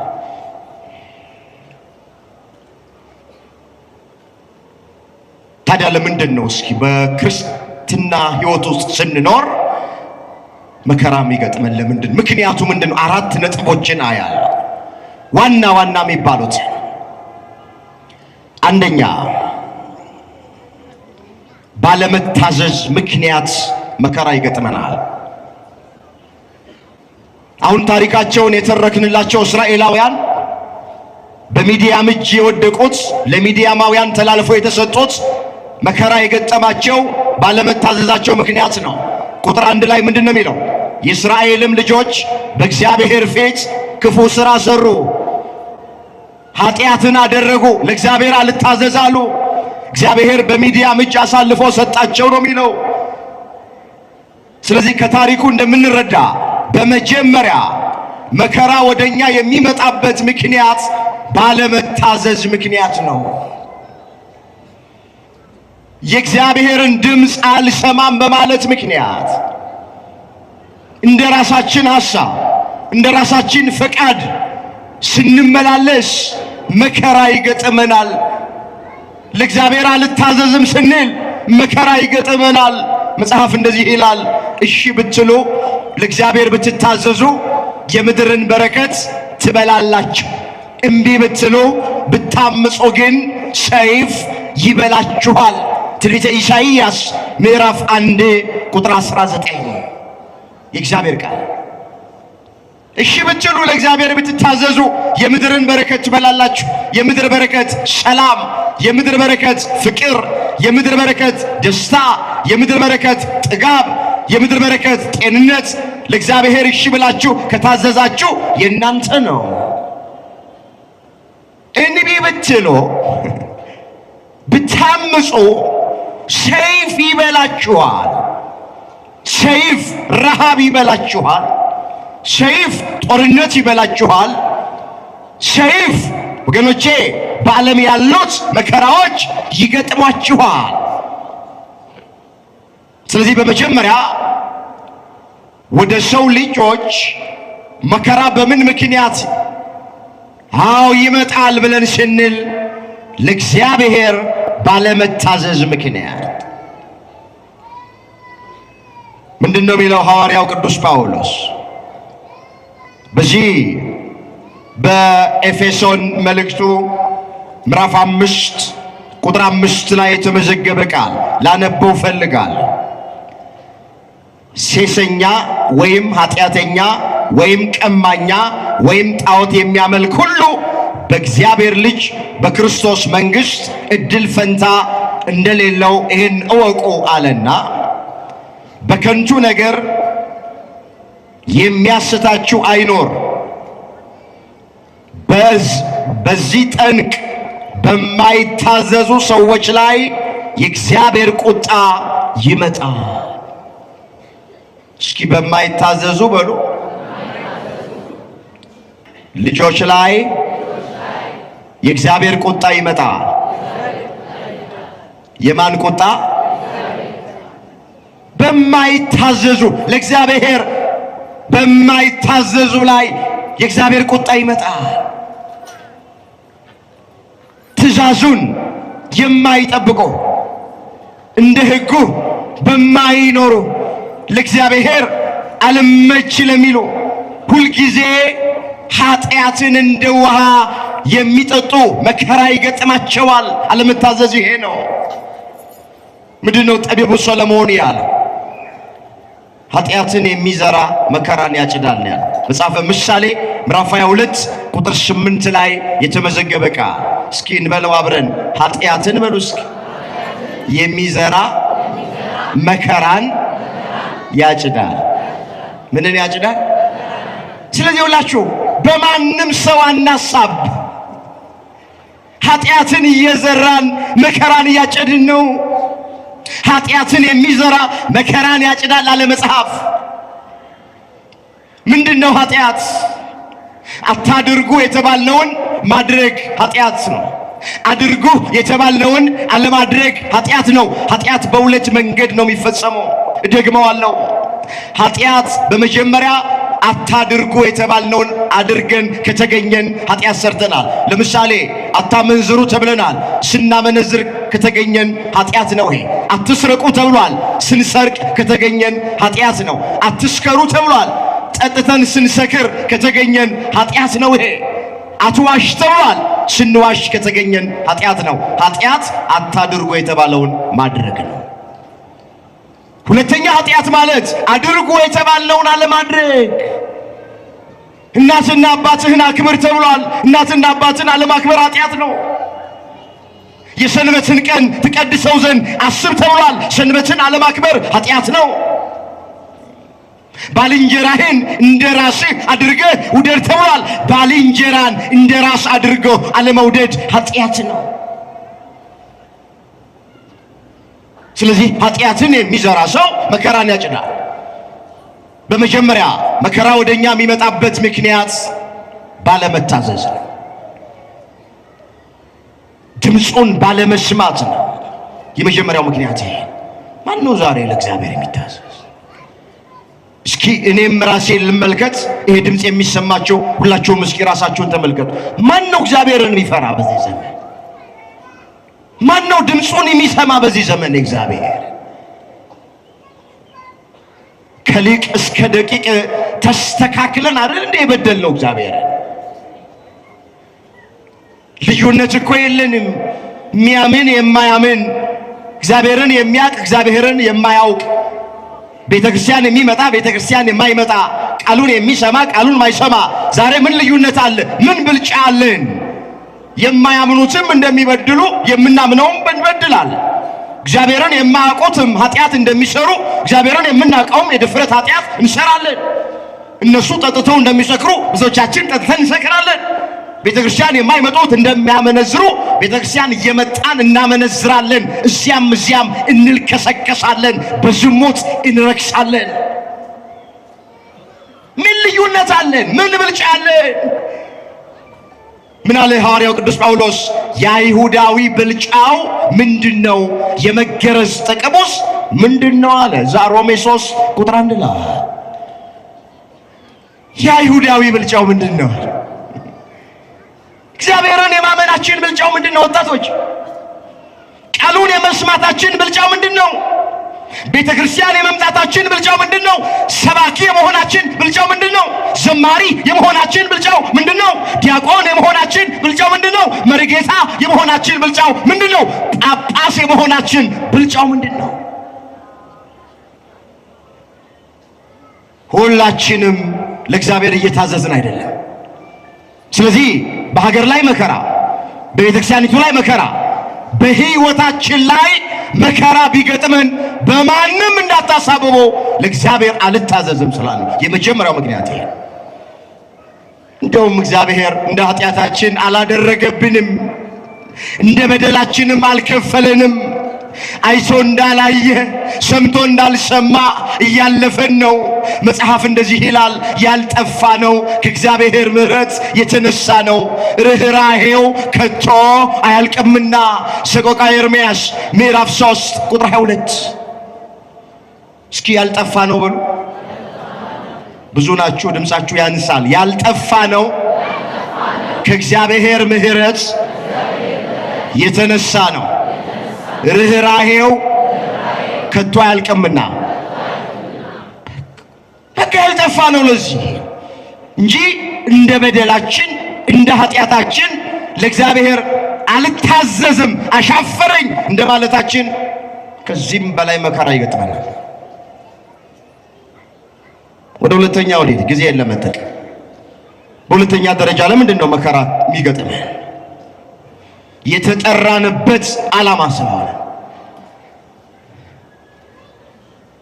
ታዲያ ለምንድን ነው እስኪ በክርስትና ሕይወት ውስጥ ስንኖር መከራ የሚገጥመን? ለምንድን? ምክንያቱ ምንድን ነው? 4 ነጥቦችን አያለሁ ዋና ዋና የሚባሉት። አንደኛ ባለመታዘዝ ምክንያት መከራ ይገጥመናል። አሁን ታሪካቸውን የተረክንላቸው እስራኤላውያን በሚዲያም እጅ የወደቁት፣ ለሚዲያማውያን ተላልፈው የተሰጡት መከራ የገጠማቸው ባለመታዘዛቸው ምክንያት ነው። ቁጥር 1 ላይ ምንድን ነው የሚለው? የእስራኤልም ልጆች በእግዚአብሔር ፊት ክፉ ሥራ ሰሩ፣ ኃጢአትን አደረጉ፣ ለእግዚአብሔር አልታዘዛሉ። እግዚአብሔር በሚዲያም እጅ አሳልፎ ሰጣቸው ነው የሚለው። ስለዚህ ከታሪኩ እንደምንረዳ በመጀመሪያ መከራ ወደኛ የሚመጣበት ምክንያት ባለመታዘዝ ምክንያት ነው። የእግዚአብሔርን ድምፅ አልሰማም በማለት ምክንያት እንደ ራሳችን ሐሳብ፣ እንደ ራሳችን ፈቃድ ስንመላለስ መከራ ይገጥመናል። ለእግዚአብሔር አልታዘዝም ስንል መከራ ይገጥመናል። መጽሐፍ እንደዚህ ይላል፣ እሺ ብትሉ ለእግዚአብሔር ብትታዘዙ የምድርን በረከት ትበላላችሁ፣ እምቢ ብትሉ ብታምፁ ግን ሰይፍ ይበላችኋል። ትንቢተ ኢሳይያስ ምዕራፍ 1 ቁጥር 19 የእግዚአብሔር ቃል። እሺ ብትሉ ለእግዚአብሔር ብትታዘዙ የምድርን በረከት ትበላላችሁ። የምድር በረከት ሰላም፣ የምድር በረከት ፍቅር፣ የምድር በረከት ደስታ፣ የምድር በረከት ጥጋብ፣ የምድር በረከት ጤንነት ለእግዚአብሔር እሺ ብላችሁ ከታዘዛችሁ የእናንተ ነው። እንቢ ብትሉ ብታምፁ ሰይፍ ይበላችኋል። ሰይፍ ረሃብ ይበላችኋል። ሰይፍ ጦርነት ይበላችኋል። ሰይፍ ወገኖቼ በዓለም ያሉት መከራዎች ይገጥሟችኋል። ስለዚህ በመጀመሪያ ወደ ሰው ልጆች መከራ በምን ምክንያት ይመጣል ብለን ስንል ለእግዚአብሔር ባለመታዘዝ ምክንያት። ምንድነው የሚለው ሐዋርያው ቅዱስ ጳውሎስ በዚህ በኤፌሶን መልእክቱ ምዕራፍ 5 ቁጥር 5 ላይ የተመዘገበ ቃል ላነበው ፈልጋለሁ። ሴሰኛ ወይም ኃጢአተኛ ወይም ቀማኛ ወይም ጣዖት የሚያመልክ ሁሉ በእግዚአብሔር ልጅ በክርስቶስ መንግሥት እድል ፈንታ እንደሌለው ይህን እወቁ አለና በከንቱ ነገር የሚያስታችሁ አይኖር። በዚህ ጠንቅ በማይታዘዙ ሰዎች ላይ የእግዚአብሔር ቁጣ ይመጣል። እስኪ በማይታዘዙ በሉ። ልጆች ላይ የእግዚአብሔር ቁጣ ይመጣል። የማን ቁጣ? በማይታዘዙ ለእግዚአብሔር በማይታዘዙ ላይ የእግዚአብሔር ቁጣ ይመጣል። ትእዛዙን የማይጠብቁ እንደ ሕጉ በማይኖሩ ለእግዚአብሔር አልመች ለሚሉ ሁልጊዜ ኃጢአትን እንደ ውሃ የሚጠጡ መከራ ይገጥማቸዋል። አለመታዘዝ ይሄ ነው። ምንድነው ጠቢቡ ሰሎሞን ያለው? ኃጢአትን የሚዘራ መከራን ያጭዳል ያለ መጽሐፈ ምሳሌ ምዕራፍ 22 ቁጥር 8 ላይ የተመዘገበ ቃል። እስኪ እንበለው አብረን፣ ኃጢአትን በሉ እስኪ የሚዘራ መከራን ያጭዳል። ምንን ያጭዳል? ስለዚህ ሁላችሁ በማንም ሰው አናሳብ። ኃጢአትን እየዘራን መከራን እያጨድን ነው። ኃጢአትን የሚዘራ መከራን ያጭዳል አለ መጽሐፍ። ምንድነው ኃጢአት? አታድርጉ የተባልነውን ማድረግ ኃጢአት ነው። አድርጉ የተባልነውን አለማድረግ ኃጢአት ነው። ኃጢአት በሁለት መንገድ ነው የሚፈጸመው። እደግመዋለሁ። ኃጢአት በመጀመሪያ አታድርጉ የተባልነውን አድርገን ከተገኘን ኃጢአት ሰርተናል። ለምሳሌ አታመንዝሩ ተብለናል። ስናመነዝር ከተገኘን ኃጢአት ነው ይሄ። አትስረቁ ተብሏል። ስንሰርቅ ከተገኘን ኃጢአት ነው። አትስከሩ ተብሏል። ጠጥተን ስንሰክር ከተገኘን ኃጢአት ነው ይሄ። አትዋሽ ተብሏል። ስንዋሽ ከተገኘን ኃጢአት ነው። ኃጢአት አታድርጉ የተባለውን ማድረግ ነው። ሁለተኛ ኃጢአት ማለት አድርጉ የተባለውን አለማድረግ። እናትና አባትህን አክብር ተብሏል። እናትና አባትን አለማክበር ኃጢአት ነው። የሰንበትን ቀን ትቀድሰው ዘንድ አስብ ተብሏል። ሰንበትን አለማክበር ኃጢአት ነው። ባልንጀራህን እንደ ራስህ አድርገህ ውደድ ተብሏል። ባልንጀራን እንደ ራስ አድርገው አለመውደድ ኃጢአት ነው። ስለዚህ ኃጢአትን የሚዘራ ሰው መከራን ያጭዳል። በመጀመሪያ መከራ ወደኛ የሚመጣበት ምክንያት ባለመታዘዝ ነው። ድምፁን ባለመስማት ነው። የመጀመሪያው ምክንያት ይሄ። ማን ነው ዛሬ ለእግዚአብሔር የሚታዘዝ? እስኪ እኔም ራሴን ልመልከት። ይሄ ድምፅ የሚሰማቸው ሁላችሁም እስኪ ራሳችሁን ተመልከቱ። ማን ነው እግዚአብሔርን የሚፈራ በዚህ ዘመን? ማን ነው ድምፁን የሚሰማ በዚህ ዘመን? እግዚአብሔር ከሊቅ እስከ ደቂቅ ተስተካክለን አይደል እንደ የበደልነው እግዚአብሔር። ልዩነት እኮ የለንም። የሚያምን የማያምን፣ እግዚአብሔርን የሚያውቅ እግዚአብሔርን የማያውቅ፣ ቤተክርስቲያን የሚመጣ ቤተክርስቲያን የማይመጣ፣ ቃሉን የሚሰማ ቃሉን ማይሰማ። ዛሬ ምን ልዩነት አለ? ምን ብልጫ አለን? የማያምኑትም እንደሚበድሉ የምናምነውም እንበድላለን። እግዚአብሔርን የማያውቁትም ኃጢአት እንደሚሰሩ እግዚአብሔርን የምናውቀውም የድፍረት ኃጢአት እንሰራለን። እነሱ ጠጥተው እንደሚሰክሩ ብዙዎቻችን ጠጥተን እንሰክራለን። ቤተክርስቲያን የማይመጡት እንደሚያመነዝሩ ቤተክርስቲያን እየመጣን እናመነዝራለን። እዚያም እዚያም እንልከሰከሳለን፣ በዝሙት እንረክሳለን። ምን ልዩነት አለን? ምን ብልጫ አለን? ምን አለ ሐዋርያው ቅዱስ ጳውሎስ? የአይሁዳዊ ብልጫው ምንድነው? የመገረዝ ጥቅሙስ ምንድነው አለ። ሮሜ 3 ቁጥር 1 ላይ የአይሁዳዊ ብልጫው ምንድነው? እግዚአብሔርን የማመናችን ብልጫው ምንድነው? ወጣቶች ቃሉን የመስማታችን ብልጫው ምንድነው? ቤተ ክርስቲያን የመምጣታችን ብልጫው ምንድነው? ሰባኪ የመሆናችን ብልጫው ምንድነው? ዘማሪ የመሆናችን ብልጫው ምንድነው? ዲያቆን የመሆናችን ብልጫው ምንድነው? መሪጌታ የመሆናችን ብልጫው ምንድነው? ጳጳስ የመሆናችን ብልጫው ምንድነው? ሁላችንም ለእግዚአብሔር እየታዘዝን አይደለም። ስለዚህ በሀገር ላይ መከራ፣ በቤተ ክርስቲያኒቱ ላይ መከራ፣ በሕይወታችን ላይ መከራ ቢገጥመን በማንም እንዳታሳብበው ለእግዚአብሔር አልታዘዝም ስላለ የመጀመሪያው ምክንያት ይሄ። እንደውም እግዚአብሔር እንደ ኃጢአታችን አላደረገብንም፣ እንደ በደላችንም አልከፈለንም። አይቶ እንዳላየ ሰምቶ እንዳልሰማ እያለፈን ነው። መጽሐፍ እንደዚህ ይላል፣ ያልጠፋ ነው ከእግዚአብሔር ምሕረት የተነሳ ነው፣ ርኅራኄው ከቶ አያልቅምና። ሰቆቃወ ኤርምያስ ምዕራፍ 3 ቁጥር 22። እስኪ ያልጠፋ ነው በሉ። ብዙ ናችሁ፣ ድምፃችሁ ያንሳል። ያልጠፋ ነው ከእግዚአብሔር ምሕረት የተነሳ ነው፣ ርኅራኄው ከቶ አያልቅምና። በቃ ያልጠፋ ነው ለዚህ እንጂ እንደ በደላችን እንደ ኃጢአታችን ለእግዚአብሔር አልታዘዝም አሻፈረኝ እንደ ማለታችን ከዚህም በላይ መከራ ይገጥመናል። ወደ ሁለተኛው ልሂድ፣ ጊዜ ለመጠቀም። በሁለተኛ ደረጃ ለምንድን ነው መከራ የሚገጥመን? የተጠራንበት ዓላማ ስለሆነ።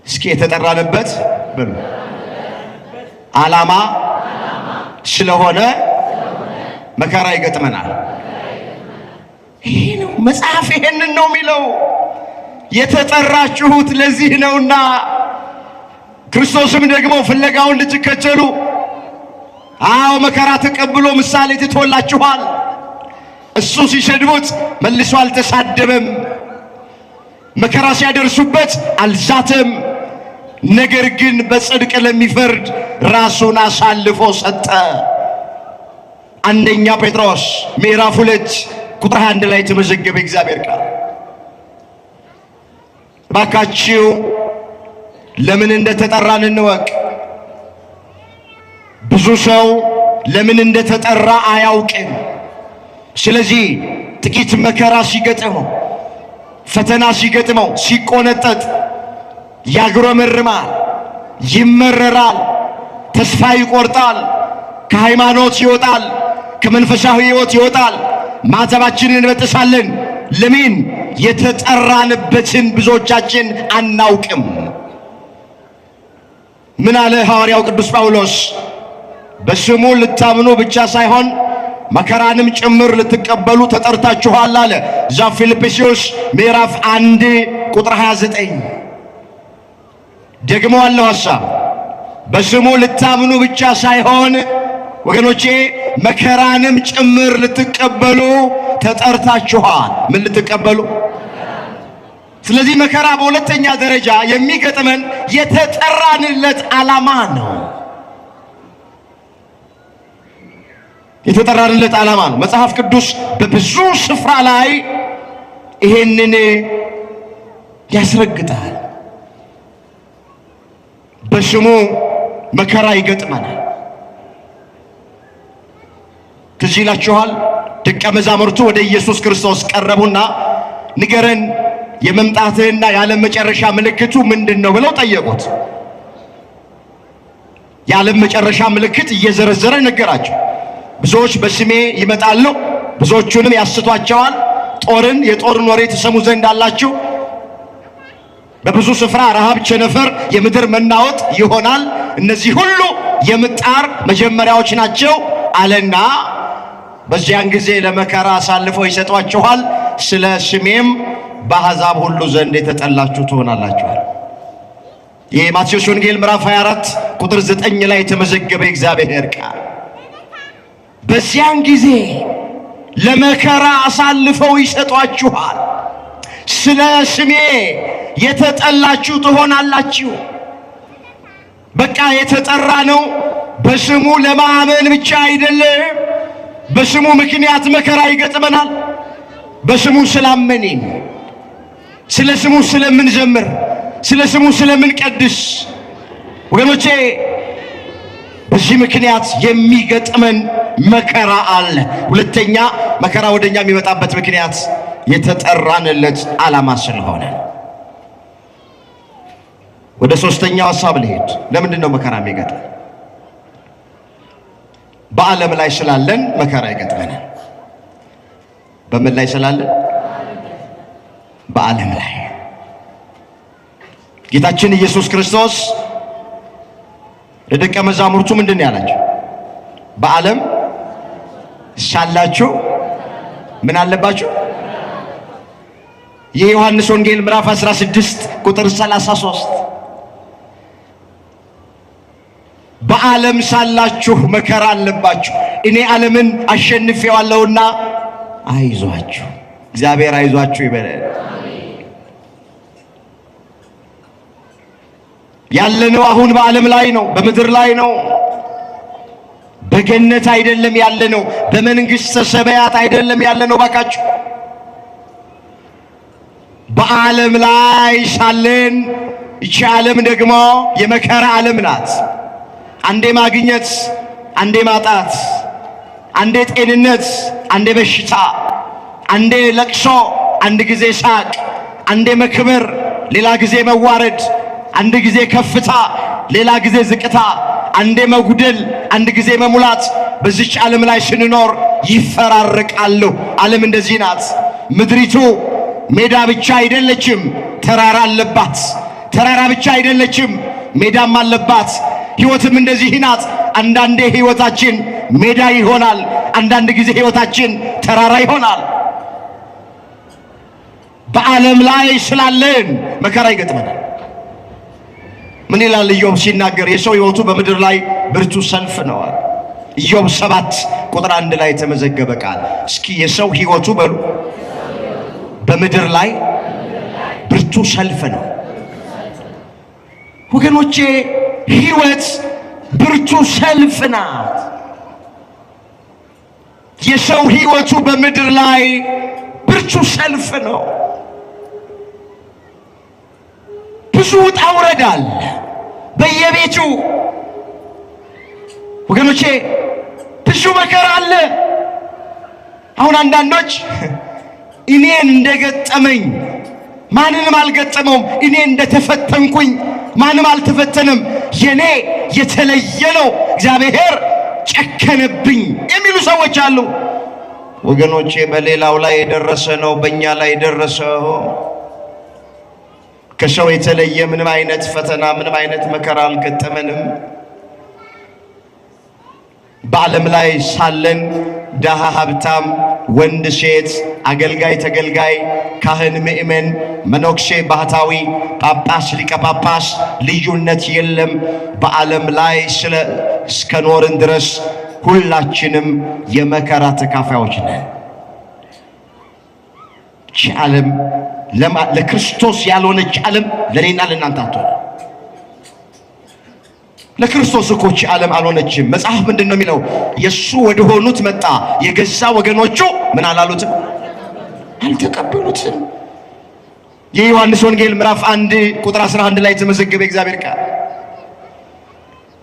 እስኪ የተጠራንበት ዓላማ ስለሆነ መከራ ይገጥመናል። ይሄ ነው መጽሐፍ፣ ይሄንን ነው የሚለው። የተጠራችሁት ለዚህ ነውና ክርስቶስም ደግሞ ፍለጋውን ልትከተሉ መከራ ተቀብሎ ምሳሌ ትቶላችኋል። እሱ ሲሰድቡት መልሶ አልተሳደበም፣ መከራ ሲያደርሱበት አልዛተም። ነገር ግን በጽድቅ ለሚፈርድ ራሱን አሳልፎ ሰጠ። አንደኛ ጴጥሮስ ምዕራፍ 2 ቁጥር 1 ላይ ተመዘገበ እግዚአብሔር ቃል። ባካችሁ ለምን እንደተጠራን እንወቅ። ብዙ ሰው ለምን እንደተጠራ አያውቅም። ስለዚህ ጥቂት መከራ ሲገጥመው፣ ፈተና ሲገጥመው ሲቆነጠጥ ያጉረመርማል፣ ይመረራል፣ ተስፋ ይቆርጣል፣ ከሃይማኖት ይወጣል፣ ከመንፈሳዊ ሕይወት ይወጣል። ማተባችንን እንበጥሳለን። ለምን? የተጠራንበትን ብዙዎቻችን አናውቅም። ምን አለ ሐዋርያው ቅዱስ ጳውሎስ? በስሙ ልታምኑ ብቻ ሳይሆን መከራንም ጭምር ልትቀበሉ ተጠርታችኋል አለ። እዛ ፊልጵስዩስ ምዕራፍ 1 ቁጥር 29 ደግሞ አለው ሐሳብ። በስሙ ልታምኑ ብቻ ሳይሆን ወገኖቼ መከራንም ጭምር ልትቀበሉ ተጠርታችኋል። ምን ልትቀበሉ? ስለዚህ መከራ በሁለተኛ ደረጃ የሚገጥመን የተጠራንለት ዓላማ ነው። የተጠራንለት ዓላማ ነው። መጽሐፍ ቅዱስ በብዙ ስፍራ ላይ ይሄንን ያስረግጣል። በስሙ መከራ ይገጥመናል። ትዝ ይላችኋል፣ ደቀ መዛሙርቱ ወደ ኢየሱስ ክርስቶስ ቀረቡና ንገረን፣ የመምጣትህና የዓለም መጨረሻ ምልክቱ ምንድን ነው ብለው ጠየቁት። የዓለም መጨረሻ ምልክት እየዘረዘረ ነገራቸው። ብዙዎች በስሜ ይመጣሉ፣ ብዙዎቹንም ያስቷቸዋል። የጦርን ወሬ ትሰሙ ዘንድ አላችሁ። በብዙ ስፍራ ረሃብ፣ ቸነፈር፣ የምድር መናወጥ ይሆናል። እነዚህ ሁሉ የምጣር መጀመሪያዎች ናቸው አለና በዚያን ጊዜ ለመከራ አሳልፈው ይሰጧችኋል፣ ስለ ስሜም በአሕዛብ ሁሉ ዘንድ የተጠላችሁ ትሆናላችኋል። ይህ ማቴዎስ ወንጌል ምዕራፍ 24 ቁጥር 9 ላይ የተመዘገበ እግዚአብሔር ቃል። በዚያን ጊዜ ለመከራ አሳልፈው ይሰጧችኋል፣ ስለ ስሜ የተጠላችሁ ትሆናላችሁ። በቃ የተጠራ ነው በስሙ ለማመን ብቻ አይደለም። በስሙ ምክንያት መከራ ይገጥመናል። በስሙ ስላመንን፣ ስለ ስሙ ስለምንዘምር፣ ስለ ስሙ ስለምንቀድስ ወገኖቼ በዚህ ምክንያት የሚገጥመን መከራ አለ። ሁለተኛ መከራ ወደኛ የሚመጣበት ምክንያት የተጠራንለት ዓላማ ስለሆነ። ወደ ሶስተኛው ሐሳብ ልሄድ። ለምንድን ነው መከራ የሚገጥመን? በዓለም ላይ ስላለን መከራ ይገጥመናል። በምን ላይ ስላለን? በዓለም ላይ። ጌታችን ኢየሱስ ክርስቶስ ለደቀ መዛሙርቱ ምንድን ነው ያላቸው? በዓለም ሳላችሁ ምን አለባችሁ? የዮሐንስ ወንጌል ምዕራፍ 16 ቁጥር 33 በዓለም ሳላችሁ መከራ አለባችሁ፣ እኔ ዓለምን አሸንፌዋለሁና አይዟችሁ። እግዚአብሔር አይዟችሁ ይበለን። ያለነው አሁን በዓለም ላይ ነው፣ በምድር ላይ ነው። በገነት አይደለም ያለነው፣ በመንግሥተ ሰማያት አይደለም ያለነው። ባካችሁ በዓለም ላይ ሳለን ይቺ ዓለም ደግሞ የመከራ ዓለም ናት። አንዴ ማግኘት፣ አንዴ ማጣት፣ አንዴ ጤንነት፣ አንዴ በሽታ፣ አንዴ ለቅሶ፣ አንድ ጊዜ ሳቅ፣ አንዴ መክበር፣ ሌላ ጊዜ መዋረድ፣ አንድ ጊዜ ከፍታ፣ ሌላ ጊዜ ዝቅታ፣ አንዴ መጉደል፣ አንድ ጊዜ መሙላት። በዚች ዓለም ላይ ስንኖር ይፈራረቃሉ። ዓለም እንደዚህ ናት። ምድሪቱ ሜዳ ብቻ አይደለችም፣ ተራራ አለባት። ተራራ ብቻ አይደለችም፣ ሜዳም አለባት። ሕይወትም እንደዚህ ናት። አንዳንዴ ሕይወታችን ሜዳ ይሆናል፣ አንዳንድ ጊዜ ሕይወታችን ተራራ ይሆናል። በዓለም ላይ ስላለን መከራ ይገጥመናል። ምን ይላል ኢዮብ ሲናገር? የሰው ሕይወቱ በምድር ላይ ብርቱ ሰልፍ ነው። ኢዮብ 7 ቁጥር 1 ላይ የተመዘገበ ቃል። እስኪ የሰው ሕይወቱ በሉ በምድር ላይ ብርቱ ሰልፍ ነው። ወገኖቼ ሕይወት ብርቱ ሰልፍ ናት። የሰው ሕይወቱ በምድር ላይ ብርቱ ሰልፍ ነው። ብዙ ውጣ ውረድ አለ በየቤቱ። ወገኖቼ ብዙ መከራ አለ። አሁን አንዳንዶች እኔን እንደገጠመኝ ማንንም አልገጠመውም፣ እኔ እንደተፈተንኩኝ ማንም አልተፈተነም፣ የኔ የተለየ ነው፣ እግዚአብሔር ጨከነብኝ የሚሉ ሰዎች አሉ። ወገኖቼ በሌላው ላይ የደረሰ ነው በእኛ ላይ የደረሰው። ከሰው የተለየ ምንም አይነት ፈተና ምንም አይነት መከራ አልገጠመንም። በዓለም ላይ ሳለን ደሃ ሀብታም፣ ወንድ ሴት፣ አገልጋይ ተገልጋይ፣ ካህን ምእመን፣ መነኩሴ ባህታዊ፣ ጳጳስ ሊቀ ጳጳስ ልዩነት የለም። በዓለም ላይ እስከኖርን ድረስ ሁላችንም የመከራ ተካፋዮች ነን። ይህች ዓለም ለክርስቶስ ያልሆነች ዓለም ለኔና ለእናንተ አትሆንም። ለክርስቶስ እኮ ይህች ዓለም አልሆነችም። መጽሐፍ ምንድን ነው የሚለው? የእሱ ወደ ሆኑት መጣ፣ የገዛ ወገኖቹ ምን አላሉትም? አልተቀበሉትም። የዮሐንስ ወንጌል ምዕራፍ 1 ቁጥር 11 ላይ የተመዘገበ እግዚአብሔር ቃል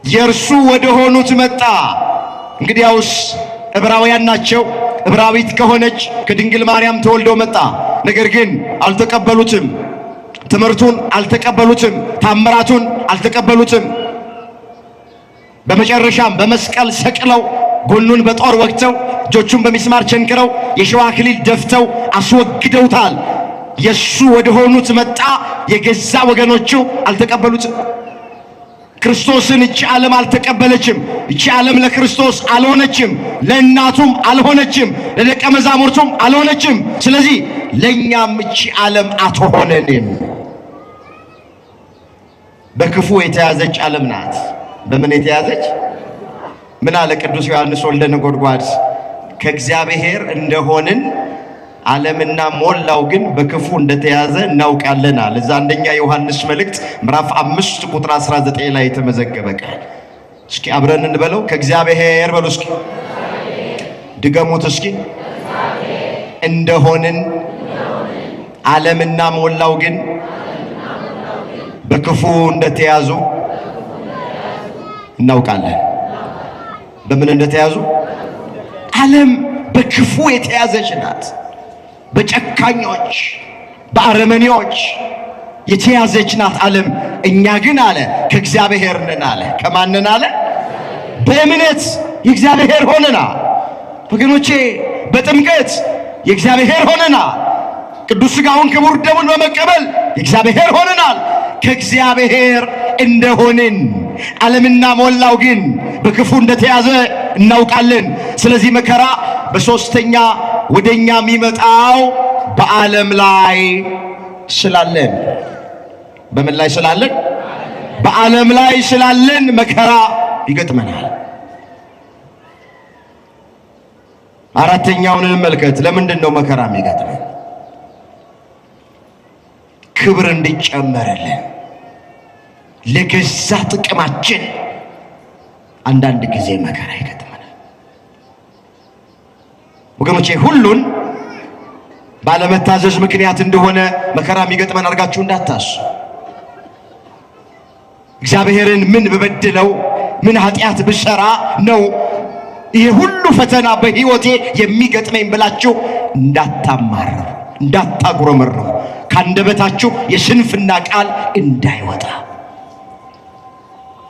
የእርሱ ወደ ሆኑት መጣ። እንግዲያውስ ዕብራውያን ናቸው። ዕብራዊት ከሆነች ከድንግል ማርያም ተወልዶ መጣ። ነገር ግን አልተቀበሉትም። ትምህርቱን አልተቀበሉትም። ታምራቱን አልተቀበሉትም። በመጨረሻም በመስቀል ሰቅለው ጎኑን በጦር ወግተው እጆቹን በሚስማር ቸንክረው የሸዋ አክሊል ደፍተው አስወግደውታል። የሱ ወደ ሆኑት መጣ፣ የገዛ ወገኖቹ አልተቀበሉትም። ክርስቶስን እቺ ዓለም አልተቀበለችም። እቺ ዓለም ለክርስቶስ አልሆነችም፣ ለእናቱም አልሆነችም፣ ለደቀ መዛሙርቱም አልሆነችም። ስለዚህ ለእኛም እቺ ዓለም አትሆነንም። በክፉ የተያዘች ዓለም ናት። በምን የተያዘች? ምን አለ ቅዱስ ዮሐንስ ወልደ ነጎድጓድ? ከእግዚአብሔር እንደሆንን ዓለምና ሞላው ግን በክፉ እንደተያዘ እናውቃለናል። እዛ አንደኛ ዮሐንስ መልእክት ምዕራፍ 5 ቁጥር 19 ላይ የተመዘገበ ቃል። እስኪ አብረን እንበለው። ከእግዚአብሔር በሉ እስኪ ድገሙት እስኪ። እንደሆንን ዓለምና ሞላው ግን በክፉ እንደተያዙ እናውቃለን። በምን እንደተያዙ? ዓለም በክፉ የተያዘች ናት። በጨካኞች በአረመኔዎች የተያዘች ናት ዓለም። እኛ ግን አለ ከእግዚአብሔር ነን አለ። ከማን ነን አለ? በእምነት የእግዚአብሔር ሆነናል። ወገኖቼ በጥምቀት የእግዚአብሔር ሆነናል። ቅዱስ ሥጋውን ክቡር ደሙን በመቀበል የእግዚአብሔር ሆነናል። ከእግዚአብሔር እንደሆንን ዓለምና ሞላው ግን በክፉ እንደተያዘ እናውቃለን። ስለዚህ መከራ በሶስተኛ ወደኛ የሚመጣው በዓለም ላይ ስላለን በምን ላይ ስላለን? በዓለም ላይ ስላለን መከራ ይገጥመናል። አራተኛውን እንመልከት። ለምንድን ነው መከራ የሚገጥመን? ክብር እንዲጨመርልን ለገዛ ጥቅማችን አንዳንድ ጊዜ መከራ ይገጥመናል። ወገኖቼ ሁሉን ባለመታዘዝ ምክንያት እንደሆነ መከራ የሚገጥመን አድርጋችሁ እንዳታስቡ። እግዚአብሔርን ምን በበድለው ምን ኃጢአት ብሰራ ነው ይሄ ሁሉ ፈተና በሕይወቴ የሚገጥመኝ ብላችሁ እንዳታማሩ፣ እንዳታጉረመርሙ፣ ካንደበታችሁ የስንፍና ቃል እንዳይወጣ።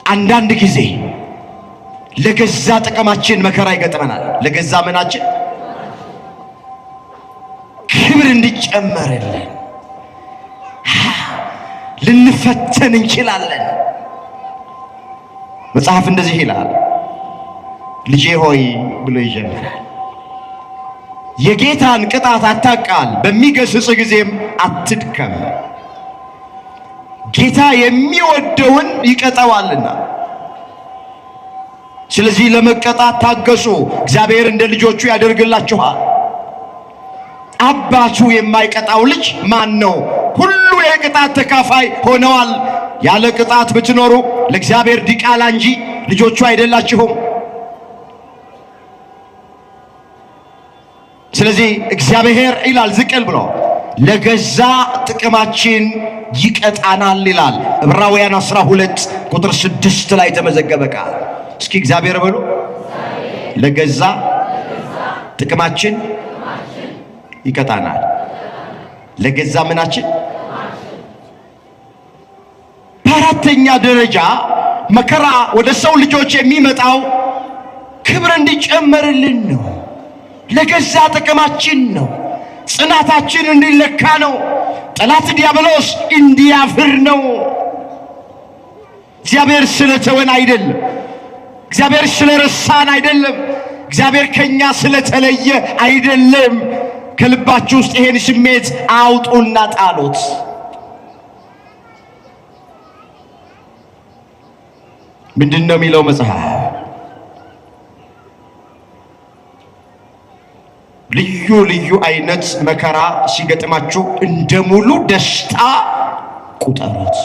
አንዳንድ ጊዜ ለገዛ ጥቅማችን መከራ ይገጥመናል። ለገዛ ምናችን ክብር እንዲጨመርልን ልንፈተን እንችላለን። መጽሐፍ እንደዚህ ይላል፣ ልጄ ሆይ ብሎ ይጀምራል። የጌታን ቅጣት አታቃል፣ በሚገስጽ ጊዜም አትድከም። ጌታ የሚወደውን ይቀጣዋልና። ስለዚህ ለመቀጣት ታገሱ፣ እግዚአብሔር እንደ ልጆቹ ያደርግላችኋል። አባቱ የማይቀጣው ልጅ ማን ነው? ሁሉ የቅጣት ተካፋይ ሆነዋል። ያለ ቅጣት ብትኖሩ ለእግዚአብሔር ዲቃላ እንጂ ልጆቹ አይደላችሁም። ስለዚህ እግዚአብሔር ይላል ዝቅል ብሎ ለገዛ ጥቅማችን ይቀጣናል ይላል። ዕብራውያን 12 ቁጥር 6 ላይ ተመዘገበ ቃል። እስኪ እግዚአብሔር በሉ። ለገዛ ጥቅማችን ይቀጣናል። ለገዛ ምናችን? በአራተኛ ደረጃ መከራ ወደ ሰው ልጆች የሚመጣው ክብር እንዲጨመርልን ነው። ለገዛ ጥቅማችን ነው። ጽናታችን እንዲለካ ነው። ጠላት ዲያብሎስ እንዲያፍር ነው። እግዚአብሔር ስለተወን አይደለም። እግዚአብሔር ስለረሳን አይደለም። እግዚአብሔር ከኛ ስለተለየ አይደለም። ከልባችሁ ውስጥ ይሄን ስሜት አውጡና ጣሉት። ምንድነው የሚለው መጽሐፍ? ልዩ ልዩ አይነት መከራ ሲገጥማችሁ እንደ ሙሉ ደስታ ቁጠሩት።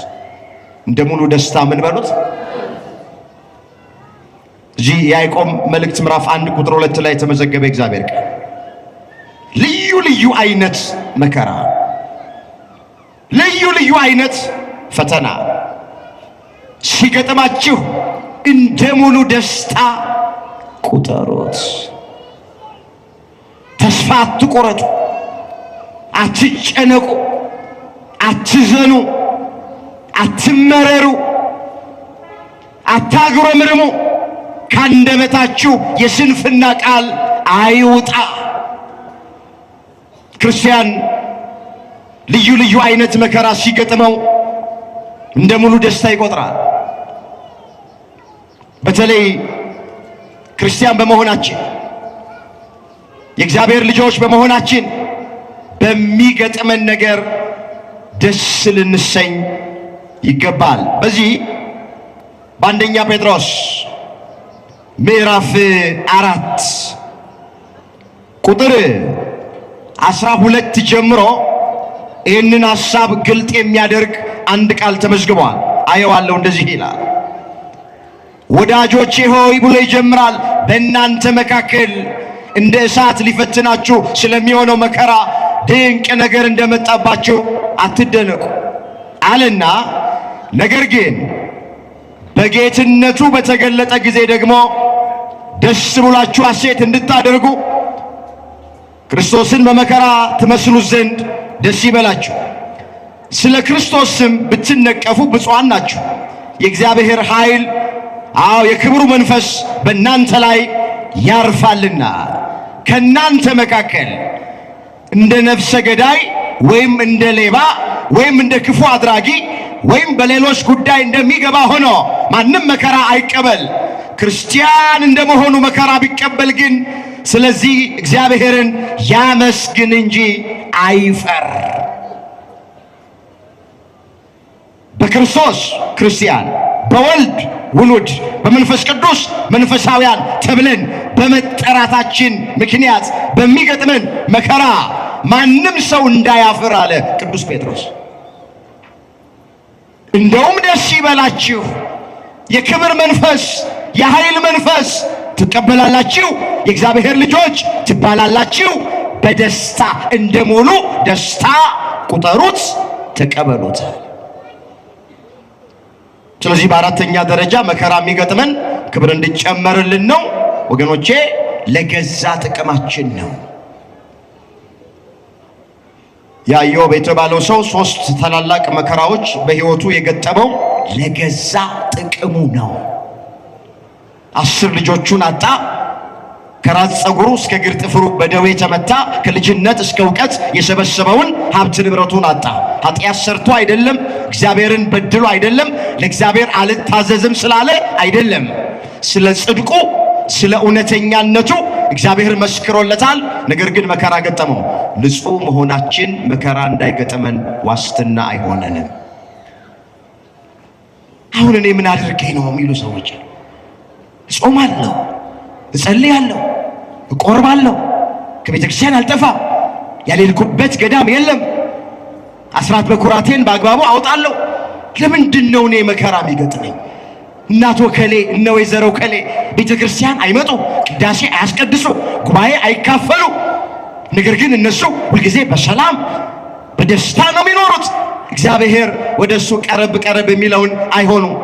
እንደ ሙሉ ደስታ ምን በሉት? እዚህ ያዕቆብ መልእክት ምዕራፍ 1 ቁጥር 2 ላይ የተመዘገበ እግዚአብሔር ቃል ልዩ ልዩ አይነት መከራ፣ ልዩ ልዩ አይነት ፈተና ሲገጥማችሁ እንደ ሙሉ ደስታ ቁጠሩት። ተስፋ አትቆረጡ፣ አትጨነቁ፣ አትዘኑ፣ አትመረሩ፣ አታጉረምርሙ። ካንደበታችሁ የስንፍና ቃል አይውጣ። ክርስቲያን ልዩ ልዩ አይነት መከራ ሲገጥመው እንደ ሙሉ ደስታ ይቆጥራል። በተለይ ክርስቲያን በመሆናችን የእግዚአብሔር ልጆች በመሆናችን በሚገጥመን ነገር ደስ ልንሰኝ ይገባል። በዚህ በአንደኛ ጴጥሮስ ምዕራፍ 4 ቁጥር 12 ጀምሮ ይህንን ሐሳብ ግልጥ የሚያደርግ አንድ ቃል ተመዝግቧል። አየዋለሁ። እንደዚህ ይላል፣ ወዳጆቼ ሆይ ብሎ ይጀምራል። በእናንተ መካከል እንደ እሳት ሊፈትናችሁ ስለሚሆነው መከራ ድንቅ ነገር እንደመጣባችሁ አትደነቁ አለና፣ ነገር ግን በጌትነቱ በተገለጠ ጊዜ ደግሞ ደስ ብሏችሁ ሐሴት እንድታደርጉ ክርስቶስን በመከራ ትመስሉት ዘንድ ደስ ይበላችሁ። ስለ ክርስቶስም ብትነቀፉ ብፁዓን ናችሁ፣ የእግዚአብሔር ኃይል የክብሩ መንፈስ በእናንተ ላይ ያርፋልና። ከእናንተ መካከል እንደ ነፍሰ ገዳይ ወይም እንደ ሌባ ወይም እንደ ክፉ አድራጊ ወይም በሌሎች ጉዳይ እንደሚገባ ሆኖ ማንም መከራ አይቀበል። ክርስቲያን እንደመሆኑ መከራ ቢቀበል ግን ስለዚህ እግዚአብሔርን ያመስግን እንጂ አይፈር። በክርስቶስ ክርስቲያን፣ በወልድ ውሉድ፣ በመንፈስ ቅዱስ መንፈሳውያን ተብለን በመጠራታችን ምክንያት በሚገጥመን መከራ ማንም ሰው እንዳያፍር አለ ቅዱስ ጴጥሮስ። እንደውም ደስ ይበላችሁ፣ የክብር መንፈስ የኃይል መንፈስ ትቀበላላችሁ፣ የእግዚአብሔር ልጆች ትባላላችሁ፣ በደስታ እንደሞሉ ደስታ ቁጠሩት፣ ተቀበሉት። ስለዚህ በአራተኛ ደረጃ መከራ የሚገጥመን ክብር እንዲጨመርልን ነው ወገኖቼ፣ ለገዛ ጥቅማችን ነው። ኢዮብ የተባለው ሰው 3 ታላላቅ መከራዎች በሕይወቱ የገጠመው ለገዛ ጥቅሙ ነው። 10 ልጆቹን አጣ። ከራስ ፀጉሩ እስከ እግር ጥፍሩ በደዌ ተመታ። ከልጅነት እስከ እውቀት የሰበሰበውን ሀብት ንብረቱን አጣ። ኃጢአት ሰርቶ አይደለም፣ እግዚአብሔርን በድሎ አይደለም፣ ለእግዚአብሔር አልታዘዝም ስላለ አይደለም። ስለ ጽድቁ ስለ እውነተኛነቱ እግዚአብሔር መስክሮለታል። ነገር ግን መከራ ገጠመው። ንጹሕ መሆናችን መከራ እንዳይገጠመን ዋስትና አይሆነንም። አሁን እኔ ምን አድርጌ ነው የሚሉ ሰዎች፣ እጾማለሁ፣ እጸልያለሁ፣ እቆርባለሁ፣ ከቤተ ክርስቲያን አልጠፋም፣ ያልሄድኩበት ገዳም የለም፣ አስራት በኩራቴን በአግባቡ አውጣለሁ። ለምንድን ነው እኔ መከራ የሚገጥመኝ? እናቶ ከሌ እነ ወይዘሮ ከሌ ቤተ ክርስቲያን አይመጡ፣ ቅዳሴ አያስቀድሱ፣ ጉባኤ አይካፈሉ። ነገር ግን እነሱ ሁልጊዜ በሰላም በደስታ ነው የሚኖሩት። እግዚአብሔር ወደ እሱ ቀረብ ቀረብ የሚለውን አይሆኑም።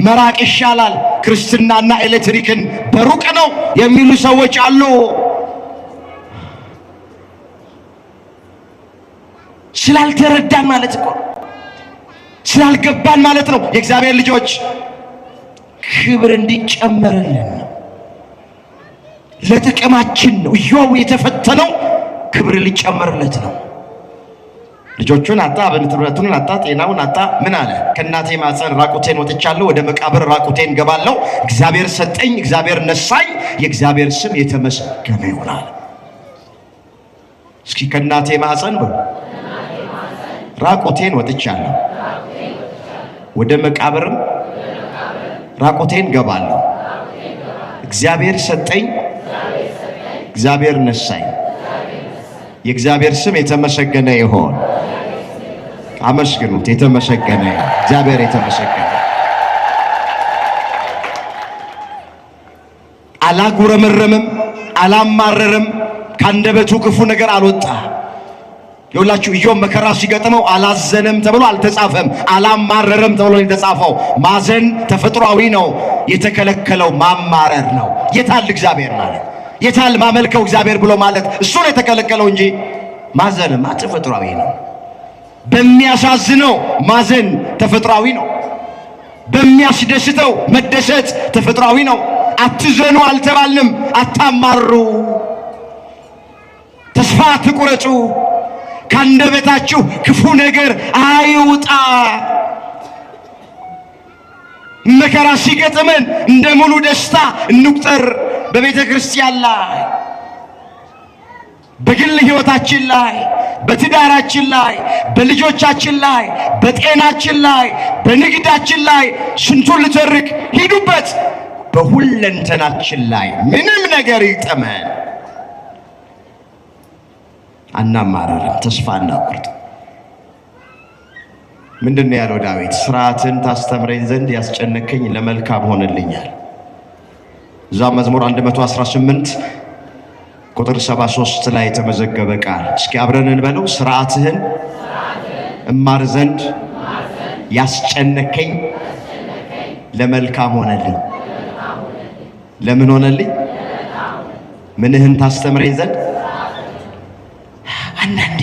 መራቅ ይሻላል፣ ክርስትናና ኤሌክትሪክን በሩቅ ነው የሚሉ ሰዎች አሉ። ስላልተረዳን ማለት እኮ ስላልገባን ማለት ነው። የእግዚአብሔር ልጆች ክብር እንዲጨመርልን ነው፣ ለጥቅማችን ነው። ኢዮብ የተፈተነው ክብር ሊጨመርለት ነው። ልጆቹን አጣ፣ ንብረቱን አጣ፣ ጤናውን አጣ። ምን አለ? ከእናቴ ማፀን ራቁቴን ወጥቻለሁ፣ ወደ መቃብር ራቁቴን ገባለሁ። እግዚአብሔር ሰጠኝ፣ እግዚአብሔር ነሳኝ፣ የእግዚአብሔር ስም የተመሰገነ ይሆናል። እስኪ ከእናቴ ማፀን በሉ፣ ራቁቴን ወጥቻለሁ፣ ወደ መቃብርም ራቁቴን ገባለሁ። እግዚአብሔር ሰጠኝ፣ እግዚአብሔር ነሳኝ፣ የእግዚአብሔር ስም የተመሰገነ ይሆን። አመስግኑት። የተመሰገነ እግዚአብሔር የተመሰገነ። አላጉረመረመም፣ አላማረረም፣ ካንደበቱ ክፉ ነገር አልወጣ። ይኸውላችሁ ኢዮብ መከራ ሲገጥመው አላዘነም ተብሎ አልተጻፈም፣ አላማረረም ተብሎ የተጻፈው። ማዘን ተፈጥሯዊ ነው፣ የተከለከለው ማማረር ነው። የታል እግዚአብሔር ማለት? የታል ማመልከው እግዚአብሔር ብሎ ማለት? እሱ ነው የተከለከለው እንጂ ማዘንማ ተፈጥሯዊ ነው። በሚያሳዝነው ማዘን ተፈጥሯዊ ነው። በሚያስደስተው መደሰት ተፈጥሯዊ ነው። አትዘኑ አልተባልንም። አታማሩ፣ ተስፋ አትቁረጡ፣ ካንደበታችሁ ክፉ ነገር አይውጣ። መከራ ሲገጥመን እንደ ሙሉ ደስታ እንቁጠር። በቤተ ክርስቲያን ላይ፣ በግል ሕይወታችን ላይ፣ በትዳራችን ላይ፣ በልጆቻችን ላይ፣ በጤናችን ላይ፣ በንግዳችን ላይ ስንቱን ልተርክ፣ ሂዱበት። በሁለንተናችን ላይ ምንም ነገር ይጠመን አናማረርም፣ ተስፋ እናቁርጥ። ምንድን ነው ያለው ዳዊት? ስርዓትን ታስተምረኝ ዘንድ ያስጨነቀኝ ለመልካም ሆነልኛል። እዛ መዝሙር 118 ቁጥር 73 ላይ የተመዘገበ ቃል። እስኪ አብረን እንበለው። ስርዓትህን እማር ዘንድ ያስጨነቀኝ ለመልካም ሆነልኝ። ለምን ሆነልኝ? ምንህን ታስተምረኝ ዘንድ። አንዳንዴ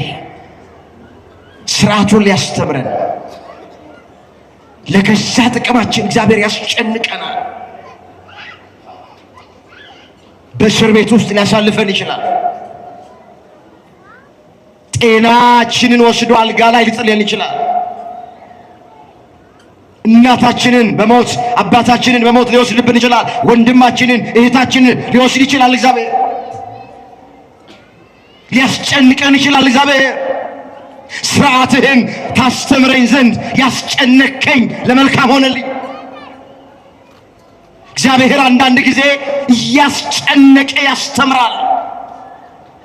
ስርዓቱን ሊያስተምረን ለገዛ ጥቅማችን እግዚአብሔር ያስጨንቀናል። በእስር ቤት ውስጥ ሊያሳልፈን ይችላል። ጤናችንን ወስዶ አልጋ ላይ ሊጥለን ይችላል። እናታችንን በሞት አባታችንን በሞት ሊወስድብን ይችላል። ወንድማችንን እህታችንን ሊወስድ ይችላል። እግዚአብሔር ሊያስጨንቀን ይችላል። እግዚአብሔር ስርዓትህን ታስተምረኝ ዘንድ ያስጨነከኝ ለመልካም ሆነልኝ። እግዚአብሔር አንዳንድ ጊዜ እያስጨነቀ ያስተምራል።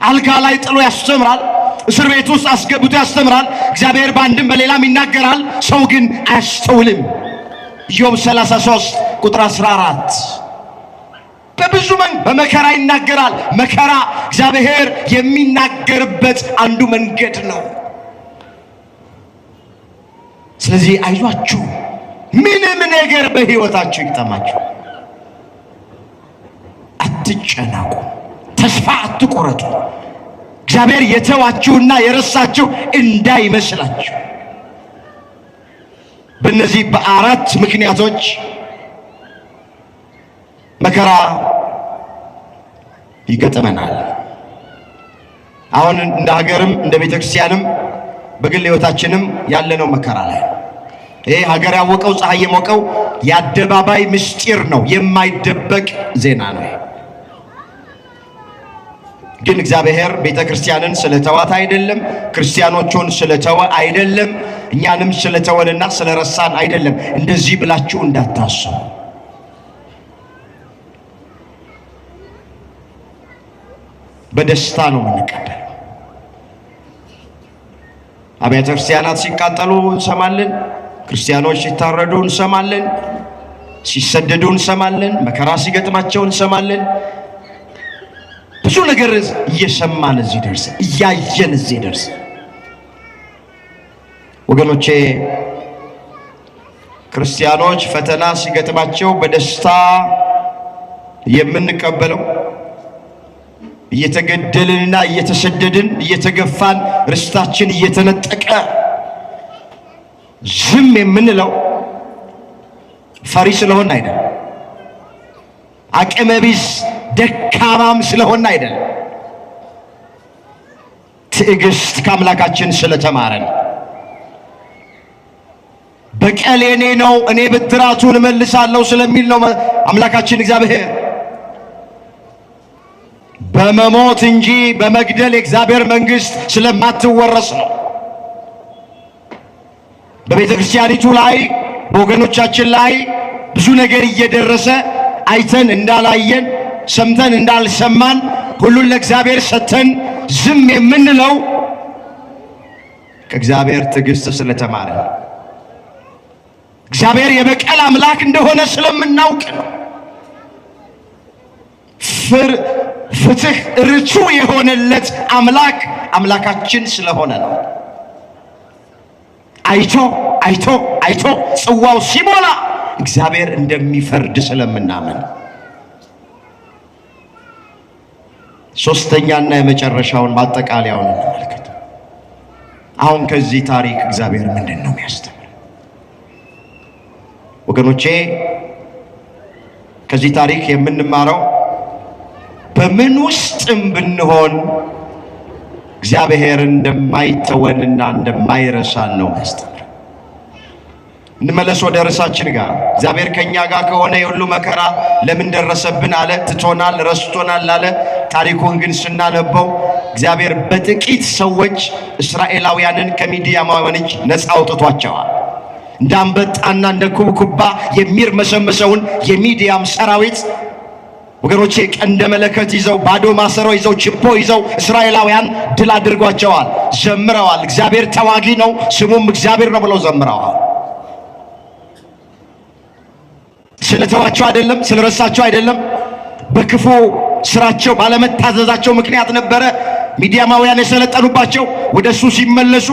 አልጋ ላይ ጥሎ ያስተምራል። እስር ቤት ውስጥ አስገብቶ ያስተምራል። እግዚአብሔር በአንድም በሌላም ይናገራል። ሰው ግን አያስተውልም። ኢዮብ 33 ቁጥር 14 በብዙ በመከራ ይናገራል። መከራ እግዚአብሔር የሚናገርበት አንዱ መንገድ ነው። ስለዚህ አይዟችሁ፣ ምንም ነገር በሕይወታችሁ ይግጠማችሁ፣ አትጨናቁ፣ ተስፋ አትቆረጡ። እግዚአብሔር የተዋችሁና የረሳችሁ እንዳይመስላችሁ። በእነዚህ በአራት ምክንያቶች መከራ ይገጥመናል። አሁን እንደ ሀገርም እንደ ቤተክርስቲያንም በግል ሕይወታችንም ያለነው መከራ ላይ ነው። ይሄ ሀገር ያወቀው ፀሐይ የሞቀው የአደባባይ ምስጢር ነው፣ የማይደበቅ ዜና ነው። ግን እግዚአብሔር ቤተክርስቲያንን ስለተዋት አይደለም፣ ክርስቲያኖቹን ስለተወ አይደለም፣ እኛንም ስለተወንና ስለረሳን አይደለም። እንደዚህ ብላችሁ እንዳታስቡ። በደስታ ነው የምንቀበለው። አብያተ ክርስቲያናት ሲቃጠሉ እንሰማለን። ክርስቲያኖች ሲታረዱ እንሰማለን። ሲሰደዱ እንሰማለን። መከራ ሲገጥማቸው እንሰማለን። ብዙ ነገር እየሰማን እዚህ ደርስ፣ እያየን እዚህ ደርስ። ወገኖቼ ክርስቲያኖች ፈተና ሲገጥማቸው በደስታ የምንቀበለው እየተገደልንና እየተሰደድን እየተገፋን ርስታችን እየተነጠቀ ዝም የምንለው ፈሪ ስለሆን አይደለም፣ አቅመ ቢስ ደካማም ስለሆን አይደለም፣ ትዕግስት ከአምላካችን ስለተማረን። በቀል የኔ ነው እኔ ብድራቱን እመልሳለሁ ስለሚል ነው አምላካችን እግዚአብሔር። በመሞት እንጂ በመግደል የእግዚአብሔር መንግሥት ስለማትወረስ ነው። በቤተ ክርስቲያኒቱ ላይ በወገኖቻችን ላይ ብዙ ነገር እየደረሰ አይተን እንዳላየን ሰምተን እንዳልሰማን ሁሉን ለእግዚአብሔር ሰጥተን ዝም የምንለው ከእግዚአብሔር ትዕግስት ስለተማረ ነው። እግዚአብሔር የበቀል አምላክ እንደሆነ ስለምናውቅ ነው። ፍትህ ርቱ የሆነለት አምላካችን ስለሆነ ነው። አይቶ አይቶ አይቶ ጽዋው ሲሞላ እግዚአብሔር እንደሚፈርድ ስለምናምን። ሶስተኛና የመጨረሻውን ማጠቃለያውን እንመልከት። አሁን ከዚህ ታሪክ እግዚአብሔር ምንድን ነው የሚያስተምረው? ወገኖቼ ከዚህ ታሪክ የምንማረው በምን ውስጥም ብንሆን እግዚአብሔር እንደማይተወንና እንደማይረሳን ነው ያስተምረን። እንመለስ ወደ ርዕሳችን ጋር። እግዚአብሔር ከኛ ጋር ከሆነ የሁሉ መከራ ለምን ደረሰብን አለ? ትቶናል፣ ረስቶናል አለ። ታሪኩን ግን ስናነበው እግዚአብሔር በጥቂት ሰዎች እስራኤላውያንን ከሚዲያማውያን እጅ ነፃ አውጥቷቸዋል። እንደ አንበጣና እንደ ኩብኩባ የሚርመሰመሰውን የሚዲያም ሰራዊት ወገኖቼ ቀንደ መለከት ይዘው ባዶ ማሰሮ ይዘው ችቦ ይዘው እስራኤላውያን ድል አድርጓቸዋል። ዘምረዋል። እግዚአብሔር ተዋጊ ነው ስሙም እግዚአብሔር ነው ብለው ዘምረዋል። ስለተዋቸው አይደለም፣ ስለረሳቸው አይደለም፣ በክፉ ስራቸው ባለመታዘዛቸው ምክንያት ነበረ ሚዲያማውያን የሰለጠኑባቸው። ወደሱ ሲመለሱ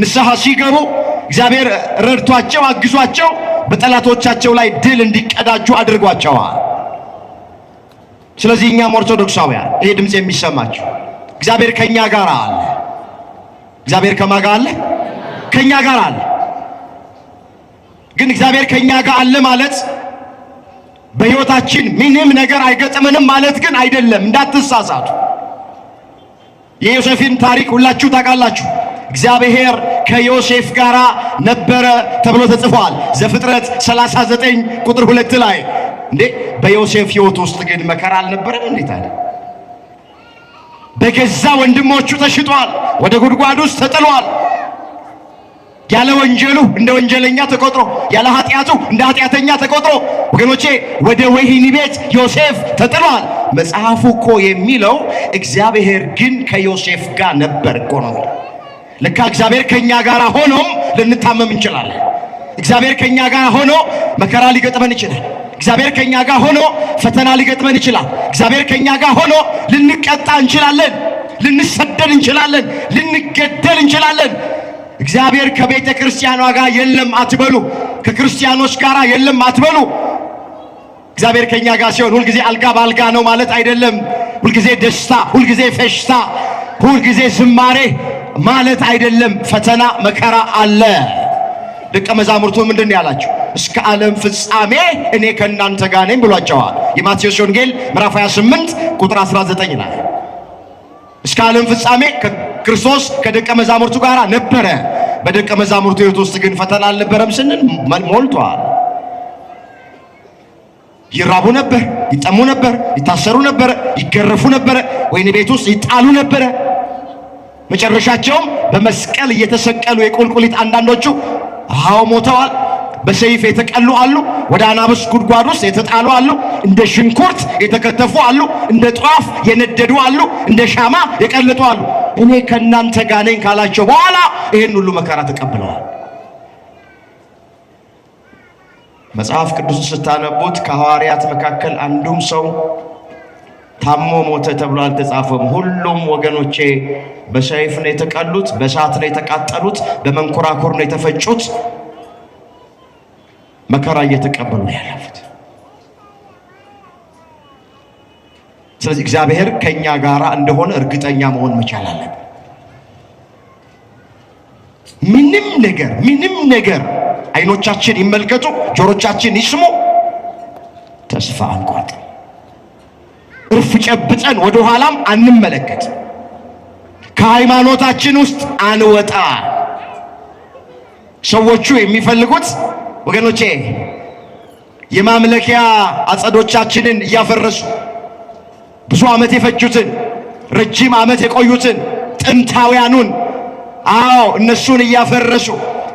ንስሐ ሲገቡ እግዚአብሔር ረድቷቸው አግዟቸው በጠላቶቻቸው ላይ ድል እንዲቀዳጁ አድርጓቸዋል። ስለዚህ እኛም ኦርቶዶክሳውያን ይሄ ድምጽ የሚሰማችሁ እግዚአብሔር ከኛ ጋር አለ። እግዚአብሔር ከማን ጋር አለ? ከኛ ጋር አለ። ግን እግዚአብሔር ከኛ ጋር አለ ማለት በሕይወታችን ምንም ነገር አይገጥመንም ማለት ግን አይደለም። እንዳትሳሳቱ። የዮሴፍን ታሪክ ሁላችሁ ታውቃላችሁ። እግዚአብሔር ከዮሴፍ ጋር ነበረ ተብሎ ተጽፏል። ዘፍጥረት 39 ቁጥር 2 ላይ እንዴ በዮሴፍ ሕይወት ውስጥ ግን መከራ አልነበረም? እንዴት አለ? በገዛ ወንድሞቹ ተሽጧል፣ ወደ ጉድጓድ ውስጥ ተጥሏል። ያለ ወንጀሉ እንደ ወንጀለኛ ተቆጥሮ ያለ ኃጢያቱ እንደ ኃጢያተኛ ተቆጥሮ ወገኖቼ ወደ ወህኒ ቤት ዮሴፍ ተጥሏል። መጽሐፉ እኮ የሚለው እግዚአብሔር ግን ከዮሴፍ ጋር ነበር እኮ ነው። ለካ እግዚአብሔር ከኛ ጋር ሆኖም ልንታመም እንችላለን። እግዚአብሔር ከኛ ጋር ሆኖ መከራ ሊገጥመን ይችላል። እግዚአብሔር ከኛ ጋር ሆኖ ፈተና ሊገጥመን ይችላል። እግዚአብሔር ከኛ ጋር ሆኖ ልንቀጣ እንችላለን፣ ልንሰደድ እንችላለን፣ ልንገደል እንችላለን። እግዚአብሔር ከቤተ ክርስቲያኗ ጋር የለም አትበሉ። ከክርስቲያኖች ጋር የለም አትበሉ። እግዚአብሔር ከኛ ጋር ሲሆን ሁልጊዜ አልጋ ባልጋ ነው ማለት አይደለም። ሁልጊዜ ደስታ፣ ሁልጊዜ ፈሽታ፣ ሁልጊዜ ዝማሬ ማለት አይደለም። ፈተና መከራ አለ። ደቀ መዛሙርቱ ምንድን ያላቸው? እስከ ዓለም ፍጻሜ እኔ ከእናንተ ጋር ነኝ ብሏቸዋል። የማቴዎስ ወንጌል ምዕራፍ 28 ቁጥር 19 ላይ እስከ ዓለም ፍጻሜ ክርስቶስ ከደቀ መዛሙርቱ ጋር ነበረ። በደቀ መዛሙርቱ ሕይወት ውስጥ ግን ፈተና አልነበረም ስንል ሞልቷል። ይራቡ ነበር፣ ይጠሙ ነበር፣ ይታሰሩ ነበር፣ ይገረፉ ነበር፣ ወህኒ ቤት ውስጥ ይጣሉ ነበር። መጨረሻቸውም በመስቀል እየተሰቀሉ የቁልቁሊት አንዳንዶቹ ሞተዋል። በሰይፍ የተቀሉ አሉ፣ ወደ አናብስት ጉድጓድ ውስጥ የተጣሉ አሉ፣ እንደ ሽንኩርት የተከተፉ አሉ፣ እንደ ጧፍ የነደዱ አሉ፣ እንደ ሻማ የቀለጡ አሉ። እኔ ከእናንተ ጋር ነኝ ካላቸው በኋላ ይህን ሁሉ መከራ ተቀብለዋል። መጽሐፍ ቅዱስ ስታነቡት ከሐዋርያት መካከል አንዱም ሰው ታሞ ሞተ ተብሎ አልተጻፈም። ሁሉም ወገኖቼ በሰይፍ ነው የተቀሉት፣ በእሳት ነው የተቃጠሉት፣ በመንኮራኩር ነው የተፈጩት፣ መከራ እየተቀበሉ ነው ያለፉት። ስለዚህ እግዚአብሔር ከኛ ጋር እንደሆነ እርግጠኛ መሆን መቻል አለብን። ምንም ነገር አይኖቻችን ይመልከቱ፣ ጆሮቻችን ይስሙ፣ ተስፋ አንቆርጥ። እርፍ ጨብጠን ወደ ኋላም አንመለከት። ከሃይማኖታችን ውስጥ አንወጣ። ሰዎቹ የሚፈልጉት ወገኖቼ የማምለኪያ አጸዶቻችንን እያፈረሱ ብዙ ዓመት የፈጁትን ረጅም ዓመት የቆዩትን ጥንታውያኑን እነሱን እያፈረሱ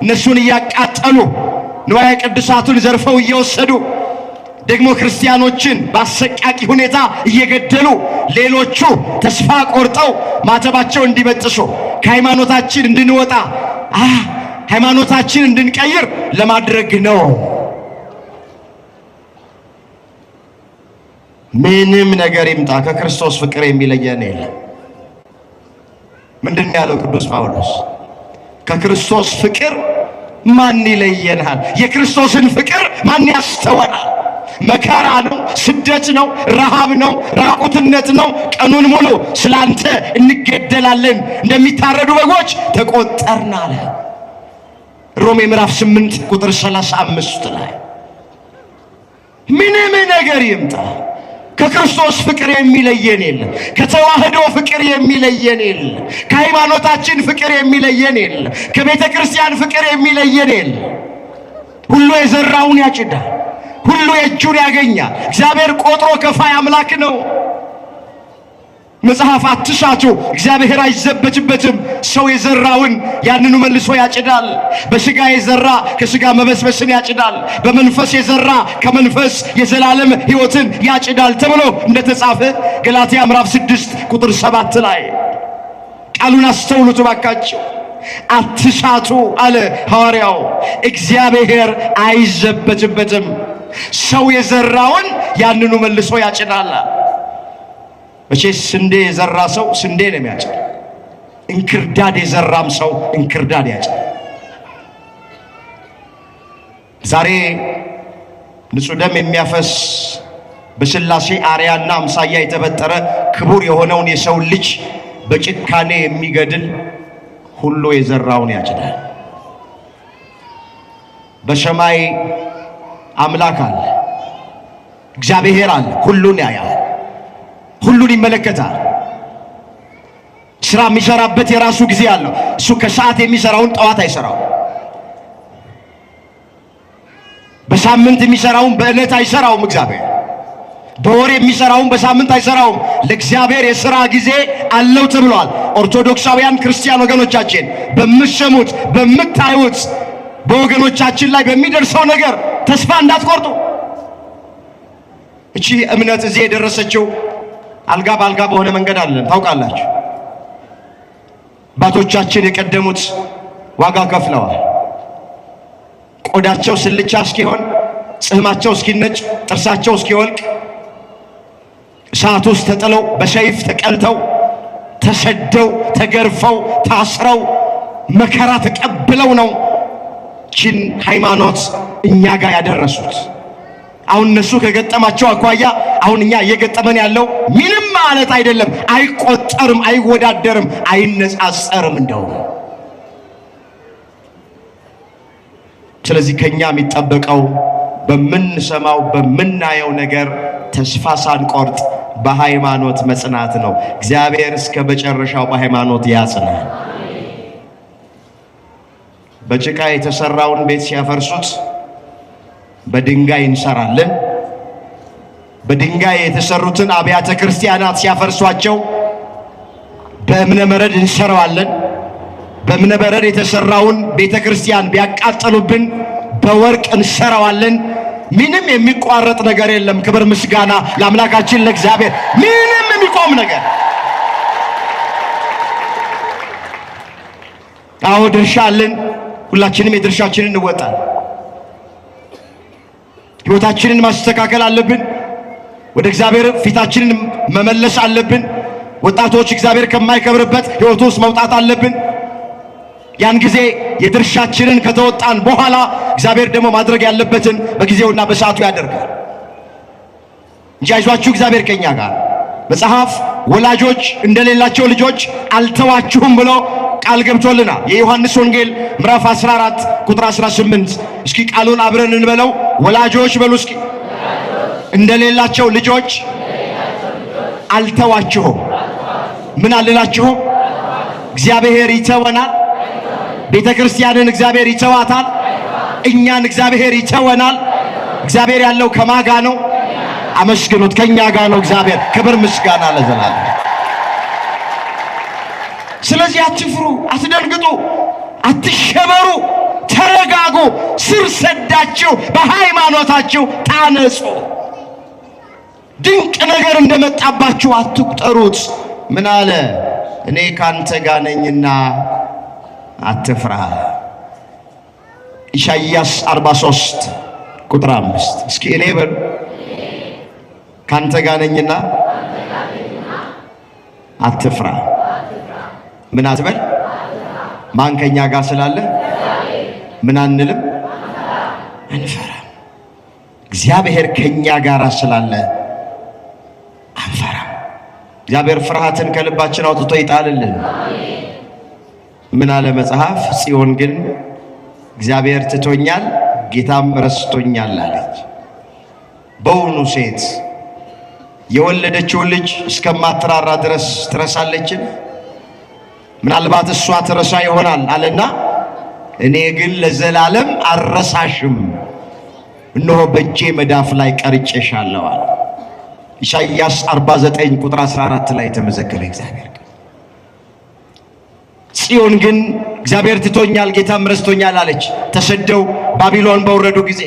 እነሱን እያቃጠሉ ንዋየ ቅድሳቱን ዘርፈው እየወሰዱ ደግሞ ክርስቲያኖችን በአሰቃቂ ሁኔታ እየገደሉ ሌሎቹ ተስፋ ቆርጠው ማተባቸው እንዲበጥሱ ከሃይማኖታችን እንድንወጣ ሃይማኖታችን እንድንቀይር ለማድረግ ነው። ምንም ነገር ይምጣ ከክርስቶስ ፍቅር የሚለየን የለም። ምንድን ያለው ቅዱስ ጳውሎስ? ከክርስቶስ ፍቅር ማን ይለየናል? የክርስቶስን ፍቅር ማን ያስተወናል? መከራ ነው፣ ስደት ነው፣ ረሃብ ነው፣ ራቁትነት ነው። ቀኑን ሙሉ ስላንተ እንገደላለን፣ እንደሚታረዱ በጎች ተቆጠርን አለ። ሮሜ ምዕራፍ 8 ቁጥር 35 ላይ ምንም ነገር ይምጣ ከክርስቶስ ፍቅር የሚለየን የለም። ከተዋህዶ ፍቅር የሚለየን የለም። ከሃይማኖታችን ፍቅር የሚለየን የለም። ከቤተ ክርስቲያን ፍቅር የሚለየን የለም። ሁሉ የዘራውን ያጭዳል፣ ሁሉ የእጁን ያገኛል። እግዚአብሔር ቆጥሮ ከፋይ አምላክ ነው። መጽሐፍ አትሳቱ፣ እግዚአብሔር አይዘበትበትም። ሰው የዘራውን ያንኑ መልሶ ያጭዳል። በሥጋ የዘራ ከሥጋ መበስበስን ያጭዳል፣ በመንፈስ የዘራ ከመንፈስ የዘላለም ሕይወትን ያጭዳል ተብሎ እንደተጻፈ ገላትያ ምዕራፍ 6 ቁጥር 7 ላይ ቃሉን አስተውሉት ባካችሁ። አትሳቱ አለ ሐዋርያው። እግዚአብሔር አይዘበትበትም። ሰው የዘራውን ያንኑ መልሶ ያጭዳል። መቼስ ስንዴ የዘራ ሰው ስንዴ ነው የሚያጭድ። እንክርዳድ የዘራም ሰው እንክርዳድ ያጭድ። ዛሬ ንጹሕ ደም የሚያፈስ በሥላሴ አርያና አምሳያ የተፈጠረ ክቡር የሆነውን የሰው ልጅ በጭካኔ የሚገድል ሁሉ የዘራውን ያጭዳል። በሰማይ አምላክ አለ፣ እግዚአብሔር አለ። ሁሉን ያያል፣ ሁሉን ይመለከታል። ስራ የሚሰራበት የራሱ ጊዜ አለው። እሱ ከሰዓት የሚሰራውን ጠዋት አይሰራው። በሳምንት የሚሰራውን በዕለት አይሰራውም። እግዚአብሔር በወር የሚሰራውን በሳምንት አይሰራውም። ለእግዚአብሔር የሥራ ጊዜ አለው ተብሏል። ኦርቶዶክሳውያን ክርስቲያን ወገኖቻችን በምትሰሙት በምታዩት በወገኖቻችን ላይ በሚደርሰው ነገር ተስፋ እንዳትቆርጡ። እቺ እምነት እዚህ የደረሰችው አልጋ ባልጋ በሆነ መንገድ አይደለም። ታውቃላችሁ፣ አባቶቻችን የቀደሙት ዋጋ ከፍለዋል። ቆዳቸው ስልቻ እስኪሆን፣ ጽህማቸው እስኪነጭ፣ ጥርሳቸው እስኪወልቅ እሳት ውስጥ ተጥለው በሰይፍ ተቀልተው ተሰደው ተገርፈው ታስረው መከራ ተቀብለው ነው ቺን ሃይማኖት እኛ ጋር ያደረሱት። አሁን እነሱ ከገጠማቸው አኳያ አሁን እኛ እየገጠመን ያለው ምንም ማለት አይደለም። አይቆጠርም፣ አይወዳደርም፣ አይነጻጸርም እንደው። ስለዚህ ከኛ የሚጠበቀው በምንሰማው በምናየው ነገር ተስፋ ሳንቆርጥ በሃይማኖት መጽናት ነው። እግዚአብሔር እስከ መጨረሻው በሃይማኖት ያጽናል። በጭቃ የተሰራውን ቤት ሲያፈርሱት በድንጋይ እንሰራለን። በድንጋይ የተሰሩትን አብያተ ክርስቲያናት ሲያፈርሷቸው በእብነ በረድ እንሰራዋለን። በእብነ በረድ የተሰራውን ቤተ ክርስቲያን ቢያቃጥሉብን በወርቅ እንሰራዋለን። ምንም የሚቋረጥ ነገር የለም። ክብር ምስጋና ለአምላካችን ለእግዚአብሔር። ምንም የሚቆም ነገር አዎ ድርሻ አለን። ሁላችንም የድርሻችንን እንወጣለን። ሕይወታችንን ማስተካከል አለብን። ወደ እግዚአብሔር ፊታችንን መመለስ አለብን። ወጣቶች እግዚአብሔር ከማይከብርበት ሕይወት ውስጥ መውጣት አለብን። ያን ጊዜ የድርሻችንን ከተወጣን በኋላ እግዚአብሔር ደግሞ ማድረግ ያለበትን በጊዜውና በሰዓቱ ያደርጋል እንጂ አይዟችሁ እግዚአብሔር ከኛ ጋር። መጽሐፍ ወላጆች እንደሌላቸው ልጆች አልተዋችሁም ብሎ ቃል ገብቶልናል። የዮሐንስ ወንጌል ምዕራፍ 14 ቁጥር 18። እስኪ ቃሉን አብረን እንበለው። ወላጆች በሉ እስኪ እንደሌላቸው ልጆች አልተዋችሁም። ምን አልላችሁም? እግዚአብሔር ይተወናል። ቤተ ክርስቲያንን እግዚአብሔር ይተዋታል። እኛን እግዚአብሔር ይተወናል። እግዚአብሔር ያለው ከማጋ ነው? አመስግኑት። ከኛ ጋር ነው እግዚአብሔር። ክብር ምስጋና ለዘላለም። ስለዚህ አትፍሩ፣ አትደንግጡ፣ አትሸበሩ፣ ተረጋጉ። ስር ሰዳችሁ በሃይማኖታችሁ ታነጹ። ድንቅ ነገር እንደመጣባችሁ አትቁጠሩት። ምን አለ? እኔ ካንተ ጋር ነኝና አትፍራ። ኢሳይያስ 43 ቁጥር 5። እስኪ እኔ በሉ ካንተ ጋር ነኝና አትፍራ። ምን አትበል? ማን ከኛ ጋር ስላለ ምን አንልም? አንፈራም። እግዚአብሔር ከኛ ጋር ስላለ አንፈራም። እግዚአብሔር ፍርሃትን ከልባችን አውጥቶ ይጣልልን። ምን አለ መጽሐፍ? ጽዮን ግን እግዚአብሔር ትቶኛል፣ ጌታም ረስቶኛል አለች። በውኑ ሴት የወለደችውን ልጅ እስከማትራራ ድረስ ትረሳለችን? ምናልባት እሷ ትረሳ ይሆናል አለና እኔ ግን ለዘላለም አልረሳሽም፣ እነሆ በእጄ መዳፍ ላይ ቀርጬሻለሁ አለ። ኢሳይያስ 49 ቁጥር 14 ላይ ተመዘገበ እግዚአብሔር። ጽዮን ግን እግዚአብሔር ትቶኛል ጌታም ረስቶኛል አለች። ተሰደው ባቢሎን በወረዱ ጊዜ፣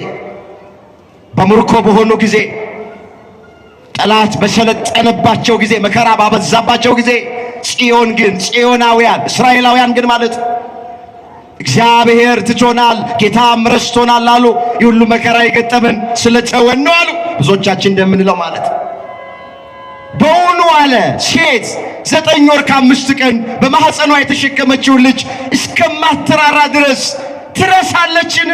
በምርኮ በሆኑ ጊዜ፣ ጠላት በሰለጠነባቸው ጊዜ፣ መከራ ባበዛባቸው ጊዜ ጽዮን ግን ጽዮናውያን እስራኤላውያን ግን ማለት እግዚአብሔር ትቶናል ጌታም ረስቶናል አሉ። ይሁሉ መከራ የገጠመን ስለተወን ነው አሉ። ብዙዎቻችን እንደምንለው ማለት በውኑ አለ ሴት 9 ወር ከ5 ቀን በማህፀኗ የተሸከመችውን ልጅ እስከማትራራ ድረስ ትረሳለችን?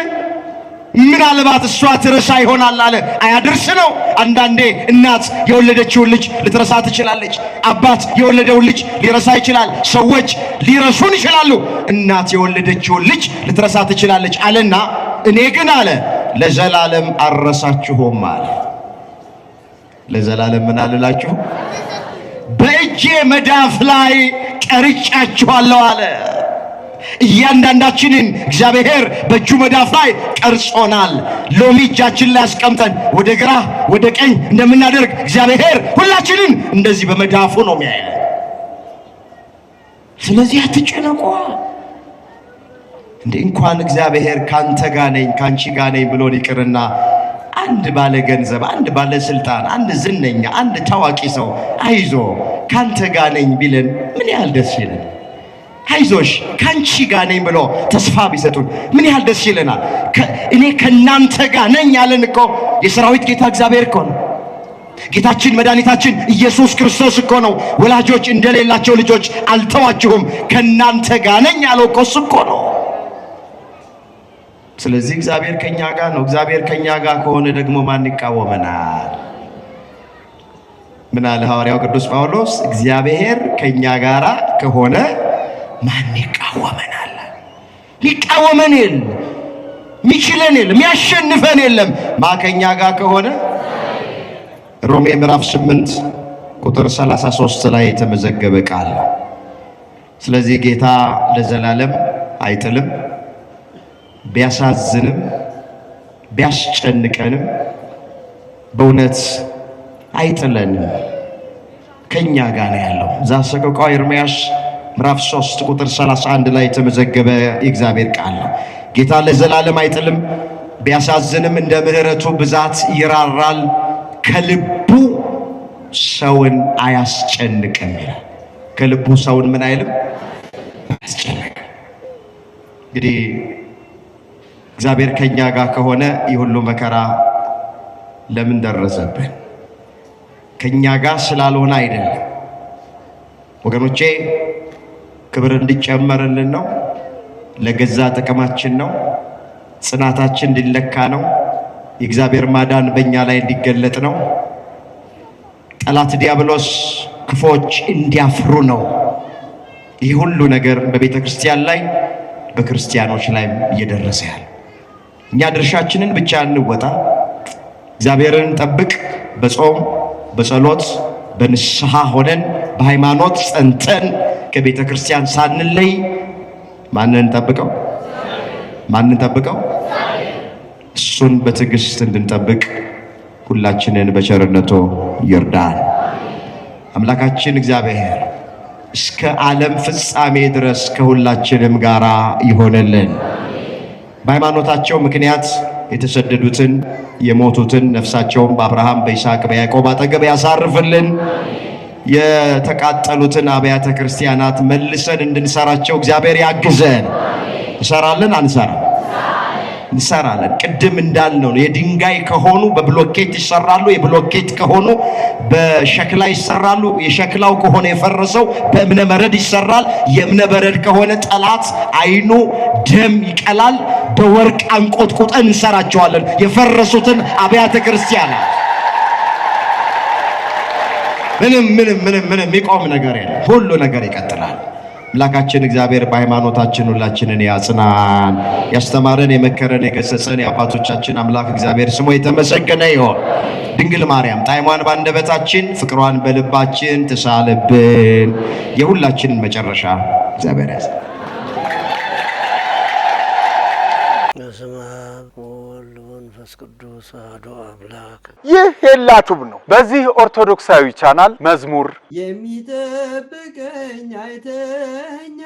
ምናልባት እሷ ትረሳ ይሆናል አለ። አያድርስ ነው። አንዳንዴ እናት የወለደችውን ልጅ ልትረሳ ትችላለች። አባት የወለደውን ልጅ ሊረሳ ይችላል። ሰዎች ሊረሱን ይችላሉ። እናት የወለደችውን ልጅ ልትረሳ ትችላለች አለና እኔ ግን አለ ለዘላለም አልረሳችሁም አለ። ለዘላለም ምን አልላችሁ? በእጄ መዳፍ ላይ ቀርጫችኋለሁ አለ። እያንዳንዳችንን እግዚአብሔር በእጁ መዳፍ ላይ ቀርጾናል። ሎሚ እጃችን ላይ አስቀምጠን ወደ ግራ ወደ ቀኝ እንደምናደርግ እግዚአብሔር ሁላችንን እንደዚህ በመዳፉ ነው የሚያየን። ስለዚህ አትጨነቁ። እንደ እንኳን እግዚአብሔር ካንተ ጋር ነኝ ካንቺ ጋር ነኝ ብሎን ይቅርና አንድ ባለ ገንዘብ፣ አንድ ባለ ስልጣን፣ አንድ ዝነኛ፣ አንድ ታዋቂ ሰው አይዞ ካንተ ጋር ነኝ ቢለን ምን ያህል ደስ ይለን። አይዞሽ ካንቺ ጋር ነኝ ብሎ ተስፋ ቢሰጡን ምን ያህል ደስ ይለናል። እኔ ከናንተ ጋር ነኝ ያለን እኮ የሰራዊት ጌታ እግዚአብሔር እኮ ነው። ጌታችን መድኃኒታችን ኢየሱስ ክርስቶስ እኮ ነው። ወላጆች እንደሌላቸው ልጆች አልተዋችሁም ከናንተ ጋር ነኝ ያለው እኮ እሱ እኮ ነው። ስለዚህ እግዚአብሔር ከኛ ጋር ነው። እግዚአብሔር ከኛ ጋር ከሆነ ደግሞ ማን ይቃወመናል? ምን አለ ሐዋርያው ቅዱስ ጳውሎስ? እግዚአብሔር ከኛ ጋር ከሆነ ማን ይቃወመናል? ይቃወመን የለም፣ ሚችለን የለም፣ የሚያሸንፈን የለም። ከኛ ጋር ከሆነ ሮሜ ምዕራፍ 8 ቁጥር 33 ላይ የተመዘገበ ቃል። ስለዚህ ጌታ ለዘላለም አይጥልም። ቢያሳዝንም ቢያስጨንቀንም በእውነት አይጥለንም፣ ከኛ ጋር ነው ያለው። ዘሰቆቃወ ኤርምያስ ምዕራፍ 3 ቁጥር 31 ላይ የተመዘገበ የእግዚአብሔር ቃል ነው። ጌታ ለዘላለም አይጥልም፣ ቢያሳዝንም እንደ ምሕረቱ ብዛት ይራራል፣ ከልቡ ሰውን አያስጨንቅም ይላል። ከልቡ ሰውን ምን አይልም? አያስጨንቅም። እንግዲህ እግዚአብሔር ከኛ ጋር ከሆነ የሁሉ መከራ ለምን ደረሰብን? ከኛ ጋር ስላልሆነ አይደለም ወገኖቼ። ክብር እንዲጨመርልን ነው። ለገዛ ጥቅማችን ነው። ጽናታችን እንዲለካ ነው። የእግዚአብሔር ማዳን በእኛ ላይ እንዲገለጥ ነው። ጠላት ዲያብሎስ ክፎች እንዲያፍሩ ነው። ይህ ሁሉ ነገር በቤተ ክርስቲያን ላይ በክርስቲያኖች ላይም እየደረሰ ያለ። እኛ ድርሻችንን ብቻ እንወጣ፣ እግዚአብሔርን እንጠብቅ። በጾም በጸሎት በንስሐ ሆነን በሃይማኖት ጸንተን ከቤተ ክርስቲያን ሳንለይ ማንን እንጠብቀው? ማንን እንጠብቀው? እሱን በትዕግስት እንድንጠብቅ ሁላችንን በቸርነቱ ይርዳን። አምላካችን እግዚአብሔር እስከ ዓለም ፍጻሜ ድረስ ከሁላችንም ጋር ይሆነልን። በሃይማኖታቸው ምክንያት የተሰደዱትን የሞቱትን ነፍሳቸውን በአብርሃም በይስሐቅ በያዕቆብ አጠገብ ያሳርፍልን። የተቃጠሉትን አብያተ ክርስቲያናት መልሰን እንድንሰራቸው እግዚአብሔር ያግዘን። እንሰራለን አንሰራም? እንሰራለን። ቅድም እንዳልነው የድንጋይ ከሆኑ በብሎኬት ይሰራሉ፣ የብሎኬት ከሆኑ በሸክላ ይሰራሉ፣ የሸክላው ከሆነ የፈረሰው በእብነ በረድ ይሰራል፣ የእብነ በረድ ከሆነ ጠላት አይኑ ደም ይቀላል። በወርቅ አንቆጥቁጠን እንሰራቸዋለን የፈረሱትን አብያተ ክርስቲያናት። ምንም የሚቆም ነገር የለም። ሁሉ ነገር ይቀጥላል። አምላካችን እግዚአብሔር በሃይማኖታችን ሁላችንን ያጽናን። ያስተማረን የመከረን የገሰጸን የአባቶቻችን አምላክ እግዚአብሔር ስሙ የተመሰገነ ይሁን። ድንግል ማርያም ጣዕሟን ባንደበታችን ፍቅሯን በልባችን ትሳልብን። የሁላችንን መጨረሻ እግዚአብሔር ያዝ። በስመ አብ ወወልድ ወመንፈስ ቅዱስ አሐዱ አምላክ። ይህ ሄላቱብ ነው። በዚህ ኦርቶዶክሳዊ ቻናል መዝሙር የሚጠብቀኝ አይተኛ፣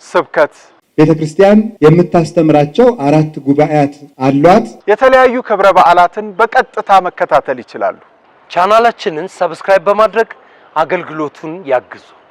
ስብከት፣ ቤተ ክርስቲያን የምታስተምራቸው 4 ጉባኤያት አሏት። የተለያዩ ክብረ በዓላትን በቀጥታ መከታተል ይችላሉ። ቻናላችንን ሰብስክራይብ በማድረግ አገልግሎቱን ያግዙ።